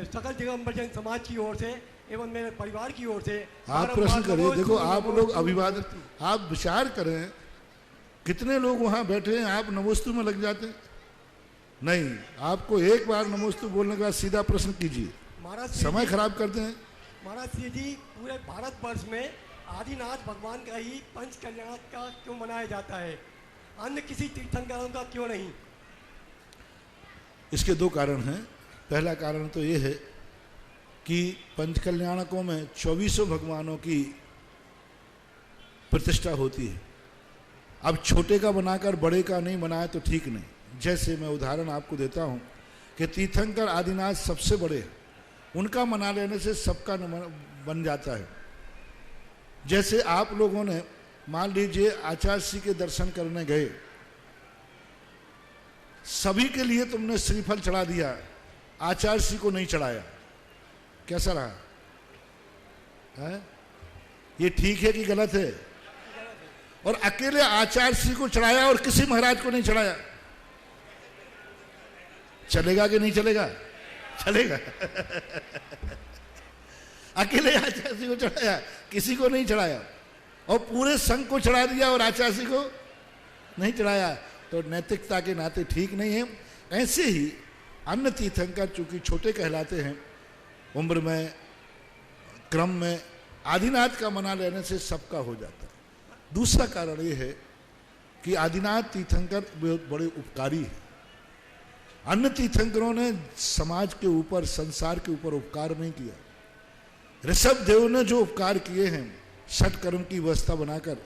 सकल दिगंबर जन समाज की ओर से एवं मेरे परिवार की ओर से आप प्रश्न करिए। देखो आप लोग अभिवादन, आप विचार करें कितने लोग वहां बैठे हैं, आप नमोस्तु में लग जाते हैं। नहीं, आपको एक बार नमोस्तु बोलने का सीधा प्रश्न कीजिए, समय खराब करते हैं। महाराज श्री जी, पूरे भारतवर्ष में आदिनाथ भगवान का ही पंच कल्याण का क्यों मनाया जाता है, अन्य किसी तीर्थंकरों का क्यों नहीं? इसके दो कारण हैं। पहला कारण तो ये है कि पंच कल्याणकों में 24 भगवानों की प्रतिष्ठा होती है। अब छोटे का बनाकर बड़े का नहीं बनाए तो ठीक नहीं। जैसे मैं उदाहरण आपको देता हूं कि तीर्थंकर आदिनाथ सबसे बड़े हैं, उनका मना लेने से सबका बन जाता है। जैसे आप लोगों ने मान लीजिए आचार्य श्री के दर्शन करने गए, सभी के लिए तुमने श्रीफल चढ़ा दिया, आचार्य श्री को नहीं चढ़ाया, कैसा रहा है? ये ठीक है कि गलत है? और अकेले आचार्य श्री को चढ़ाया और किसी महाराज को नहीं चढ़ाया, चलेगा कि नहीं चलेगा? चलेगा। अकेले आचार्य श्री को चढ़ाया, किसी को नहीं चढ़ाया, और पूरे संघ को चढ़ा दिया और आचार्य श्री को नहीं चढ़ाया, तो नैतिकता के नाते ठीक नहीं है। ऐसे ही अन्य तीर्थंकर चूंकि छोटे कहलाते हैं, उम्र में क्रम में आदिनाथ का मना लेने से सबका हो जाता है। दूसरा कारण ये है कि आदिनाथ तीर्थंकर बहुत बड़े उपकारी हैं। अन्य तीर्थंकरों ने समाज के ऊपर, संसार के ऊपर उपकार नहीं किया। ऋषभ देव ने जो उपकार किए हैं, षट कर्म की व्यवस्था बनाकर,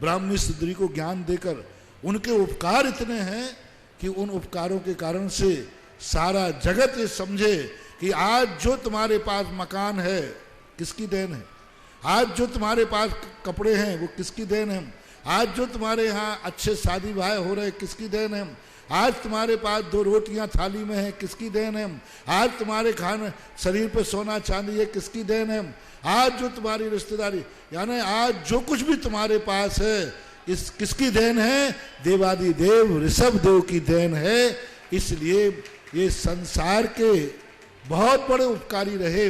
ब्राह्मी स्त्री को ज्ञान देकर, उनके उपकार इतने हैं कि उन उपकारों के कारण से सारा जगत ये समझे कि आज जो तुम्हारे पास मकान है किसकी देन है, आज जो तुम्हारे पास कपड़े हैं वो किसकी देन है, आज जो तुम्हारे यहाँ अच्छे शादी ब्याह हो रहे किसकी देन है, आज तुम्हारे पास 2 रोटियां थाली में है किसकी देन है, आज तुम्हारे खाने शरीर पे सोना चांदी है किसकी देन है, आज जो तुम्हारी रिश्तेदारी, यानी आज जो कुछ भी तुम्हारे पास है इस किसकी देन है? देवादि देव ऋषभ देव की देन है। इसलिए ये संसार के बहुत बड़े उपकारी रहे,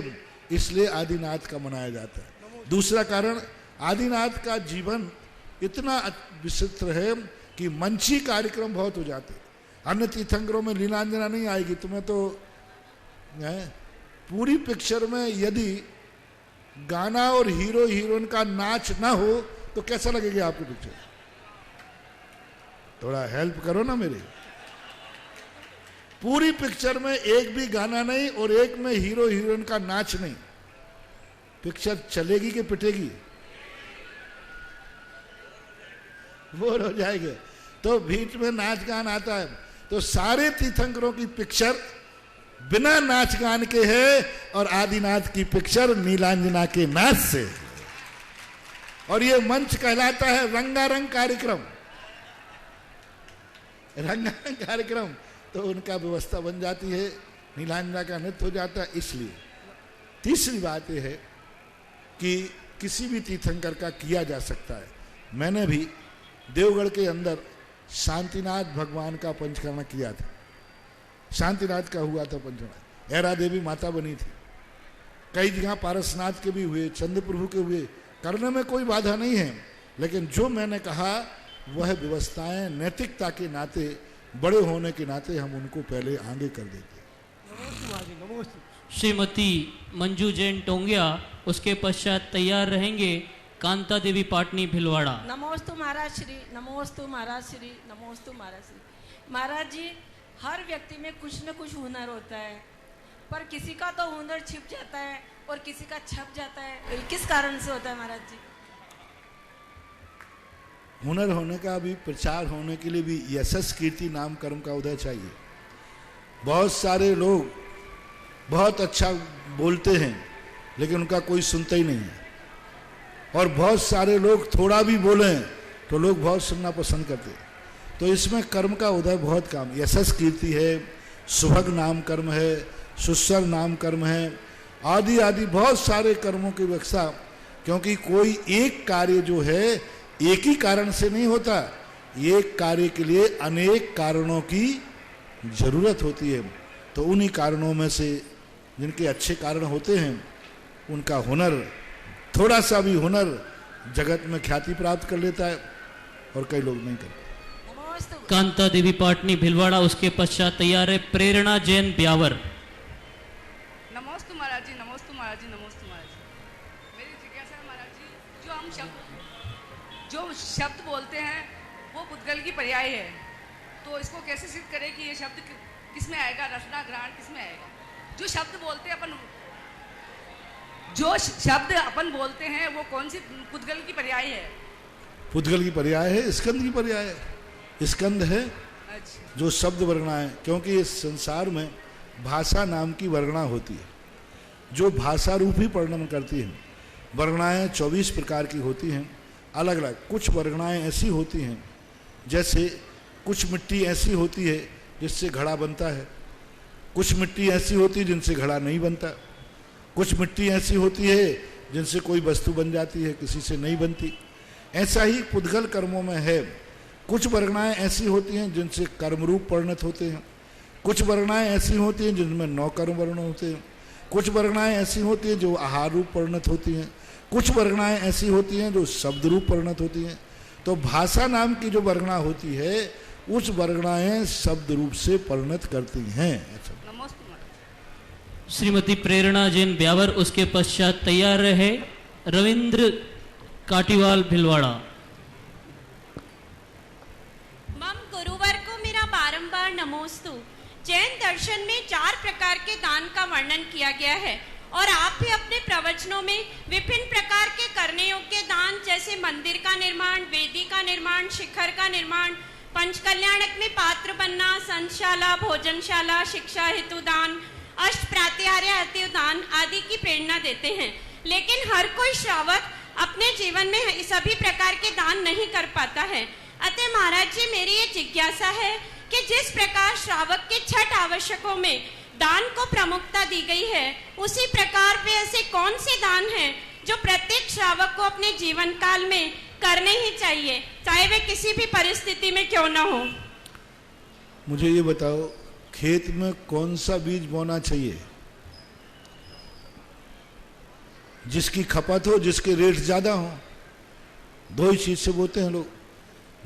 इसलिए आदिनाथ का मनाया जाता है। दूसरा कारण, आदिनाथ का जीवन इतना विचित्र है कि मंची कार्यक्रम बहुत हो जाते। अन्य तीर्थंकरों में लीलांजना नहीं आएगी, तुम्हें तो पूरी पिक्चर में यदि गाना और हीरो हीरोइन का नाच ना हो तो कैसा लगेगी आपको पिक्चर? थोड़ा हेल्प करो ना मेरी। पूरी पिक्चर में एक भी गाना नहीं और एक में हीरो हीरोइन का नाच नहीं, पिक्चर चलेगी कि पिटेगी? बोर हो जाएंगे। तो बीच में नाच गान आता है, तो सारे तीर्थंकरों की पिक्चर बिना नाच गान के है और आदिनाथ की पिक्चर नीलांजना के नाच से। और ये मंच कहलाता है रंगारंग कार्यक्रम। रंगारंग कार्यक्रम तो उनका व्यवस्था बन जाती है, नीलांजना का नृत्य हो जाता है। इसलिए तीसरी बात यह है कि किसी भी तीर्थंकर का किया जा सकता है। मैंने भी देवगढ़ के अंदर शांतिनाथ भगवान का पंचकर्म किया था। शांतिनाथ का हुआ था पंचकर्म, ऐरा देवी माता बनी थी। कई जगह पारसनाथ के भी हुए, चंद्र प्रभु के हुए, करने में कोई बाधा नहीं है। लेकिन जो मैंने कहा वह व्यवस्थाएं नैतिकता के नाते, बड़े होने के नाते हम उनको पहले आगे कर देते। श्रीमती मंजू जैन टोंगिया, उसके पश्चात तैयार रहेंगे कांता देवी पाटनी भिलवाड़ा। नमोस्तु महाराज श्री, नमोस्तु महाराज श्री, नमोस्तु महाराज श्री। महाराज जी, हर व्यक्ति में कुछ न कुछ हुनर होता है, पर किसी का तो हुनर छिप जाता है और किसी का छप जाता है, किस कारण से होता है महाराज जी? हुनर होने का भी, प्रचार होने के लिए भी यशस कीर्ति नाम कर्म का उदय चाहिए। बहुत सारे लोग बहुत अच्छा बोलते हैं लेकिन उनका कोई सुनता ही नहीं है, और बहुत सारे लोग थोड़ा भी बोलें तो लोग बहुत सुनना पसंद करते हैं। तो इसमें कर्म का उदय बहुत काम, यशस कीर्ति है, सुभग नाम कर्म है, सुस्वर नाम कर्म है, आदि आदि बहुत सारे कर्मों की व्यवस्था, क्योंकि कोई एक कार्य जो है एक ही कारण से नहीं होता, एक कार्य के लिए अनेक कारणों की जरूरत होती है। तो उन्हीं कारणों में से जिनके अच्छे कारण होते हैं उनका हुनर, थोड़ा सा भी हुनर जगत में ख्याति प्राप्त कर लेता है और कई लोग नहीं करते। कांता देवी पाटनी भिलवाड़ा, उसके पश्चात तैयार है प्रेरणा जैन ब्यावर। नमोस्तु महाराज जी, नमोस्तु महाराज जी, नमोस्तु महाराज जी। मेरी जिज्ञासा है महाराज जी, जो शब्द बोलते हैं वो पुद्गल की पर्याय है, तो इसको कैसे सिद्ध करें कि ये शब्द किस में आएगा, रसना ग्रहण किस में आएगा? जो शब्द बोलते हैं बोलते हैं वो कौन सी पुद्गल की पर्याय है? पुद्गल की पर्याय है, स्कंद की पर्याय है। स्कंद है जो शब्द वर्णा है, क्योंकि इस संसार में भाषा नाम की वर्णा होती है जो भाषा रूप ही वर्णन करती है। वर्णाएं 24 प्रकार की होती हैं, अलग अलग। कुछ वर्णाएं ऐसी होती हैं, जैसे कुछ मिट्टी ऐसी होती है जिससे घड़ा बनता है, कुछ मिट्टी ऐसी होती है जिनसे घड़ा नहीं बनता, कुछ मिट्टी ऐसी होती है जिनसे कोई वस्तु बन जाती है, किसी से नहीं बनती। ऐसा ही पुद्गल कर्मों में है। कुछ वर्णाएं ऐसी होती हैं जिनसे कर्म रूप परिणत होते हैं, कुछ वर्णाएं ऐसी होती हैं जिनमें 9 कर्म वर्ण होते हैं, कुछ वर्णाएं ऐसी होती हैं जो आहार रूप परिणत होती हैं, कुछ वर्णाएं ऐसी होती हैं जो शब्द रूप परिणत होती हैं। तो भाषा नाम की जो वर्णा होती है उस वर्णाएं शब्द रूप से परिणत करती हैं। श्रीमती प्रेरणा जैन ब्यावर, उसके पश्चात तैयार है रविंद्र काटीवाल भिलवाड़ा। मम गुरुवर को मेरा बारंबार नमोस्तु। जैन दर्शन में 4 प्रकार के दान का वर्णन किया गया है और आप भी अपने प्रवचनों में विभिन्न प्रकार के करने योग्य दान जैसे मंदिर का निर्माण, वेदी का निर्माण, शिखर का निर्माण, पंचकल्याणक में पात्र बनना, संतशाला, भोजनशाला, शिक्षा हेतु दान, अष्ट प्रात्याहार्य हेतु दान आदि की प्रेरणा देते हैं। लेकिन हर कोई श्रावक अपने जीवन में सभी प्रकार के दान नहीं कर पाता है। अतः महाराज जी, मेरी ये जिज्ञासा है कि जिस प्रकार श्रावक के 6 आवश्यकों में दान को प्रमुखता दी गई है, उसी प्रकार वे ऐसे कौन से दान हैं जो प्रत्येक श्रावक को अपने जीवन काल में करने ही चाहिए, चाहे वे किसी भी परिस्थिति में क्यों न हो? मुझे ये बताओ, खेत में कौन सा बीज बोना चाहिए? जिसकी खपत हो, जिसके रेट ज्यादा हो, 2 ही चीज से बोते हैं लोग।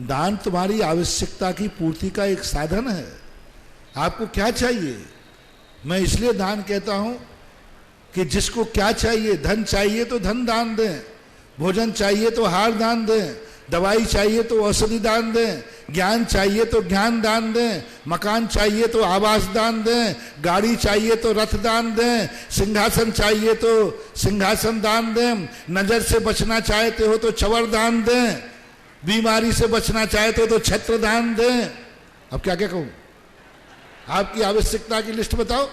दान तुम्हारी आवश्यकता की पूर्ति का एक साधन है। आपको क्या चाहिए? मैं इसलिए दान कहता हूं कि जिसको क्या चाहिए, धन चाहिए तो धन दान दें, भोजन चाहिए तो आहार दान दें, दवाई चाहिए तो औषधि दान दें, ज्ञान चाहिए तो ज्ञान दान दें, मकान चाहिए तो आवास दान दें, गाड़ी चाहिए तो रथ दान दें, सिंहासन चाहिए तो सिंहासन दान दें, नजर से बचना चाहते हो तो चवर दान दें, बीमारी से बचना चाहते हो तो छत्र दान दें। अब क्या क्या कहूं? आपकी आवश्यकता की लिस्ट बताओ।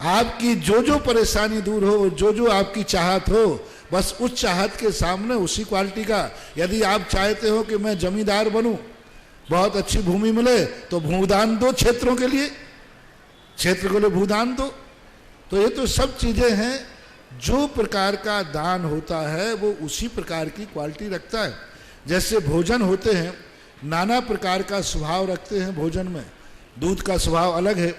आपकी जो जो परेशानी दूर हो, जो जो आपकी चाहत हो, बस उस चाहत के सामने उसी क्वालिटी का। यदि आप चाहते हो कि मैं जमींदार बनूं, बहुत अच्छी भूमि मिले, तो भूदान दो क्षेत्रों के लिए, क्षेत्र के लिए भूदान दो। तो ये तो सब चीजें हैं, जो प्रकार का दान होता है वो उसी प्रकार की क्वालिटी रखता है। जैसे भोजन होते हैं, नाना प्रकार का स्वभाव रखते हैं भोजन में। दूध का स्वभाव अलग है,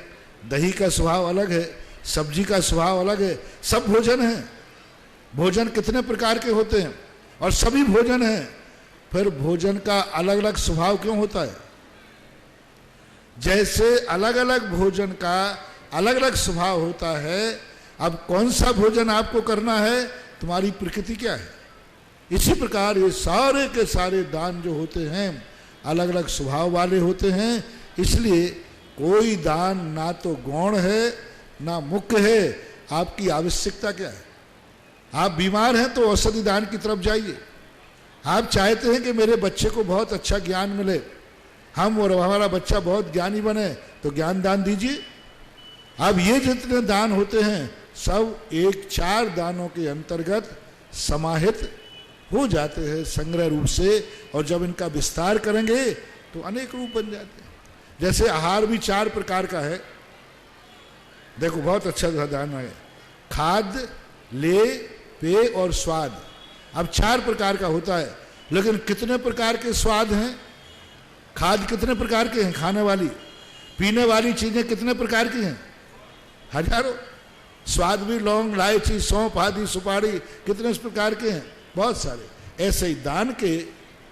दही का स्वभाव अलग है, सब्जी का स्वभाव अलग है, सब भोजन है। भोजन कितने प्रकार के होते हैं और सभी भोजन है, फिर भोजन का अलग अलग स्वभाव क्यों होता है? जैसे अलग अलग भोजन का अलग अलग स्वभाव होता है। अब कौन सा भोजन आपको करना है, तुम्हारी प्रकृति क्या है। इसी प्रकार ये सारे के सारे दान जो होते हैं अलग अलग स्वभाव वाले होते हैं। इसलिए कोई दान ना तो गौण है, ना मुख्य है, आपकी आवश्यकता क्या है। आप बीमार हैं तो औषधि दान की तरफ जाइए। आप चाहते हैं कि मेरे बच्चे को बहुत अच्छा ज्ञान मिले, हम और हमारा बच्चा बहुत ज्ञानी बने, तो ज्ञान दान दीजिए। अब ये जितने दान होते हैं सब एक 4 दानों के अंतर्गत समाहित हो जाते हैं संग्रह रूप से, और जब इनका विस्तार करेंगे तो अनेक रूप बन जाते हैं। जैसे आहार भी 4 प्रकार का है। देखो बहुत अच्छा दान है, खाद्य, लेय, पेय और स्वाद। अब 4 प्रकार का होता है, लेकिन कितने प्रकार के स्वाद हैं? खाद्य कितने प्रकार के हैं खाने वाली, पीने वाली चीजें कितने प्रकार की हैं? हजारों। स्वाद भी लौंग, इलायची, सौंफ आदि, सुपारी, कितने इस प्रकार के हैं? बहुत सारे। ऐसे ही दान के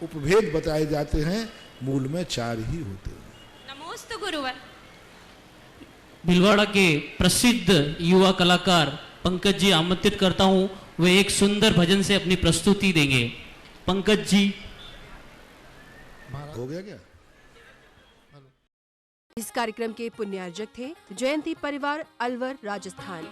उपभेद बताए जाते हैं, मूल में 4 ही होते हैं। नमोस्तु गुरुवर। भीलवाड़ा के प्रसिद्ध युवा कलाकार पंकज जी आमंत्रित करता हूं, वे एक सुंदर भजन से अपनी प्रस्तुति देंगे। पंकज जी। हो गया क्या? इस कार्यक्रम के पुण्यार्जक थे जयंती परिवार, अलवर, राजस्थान।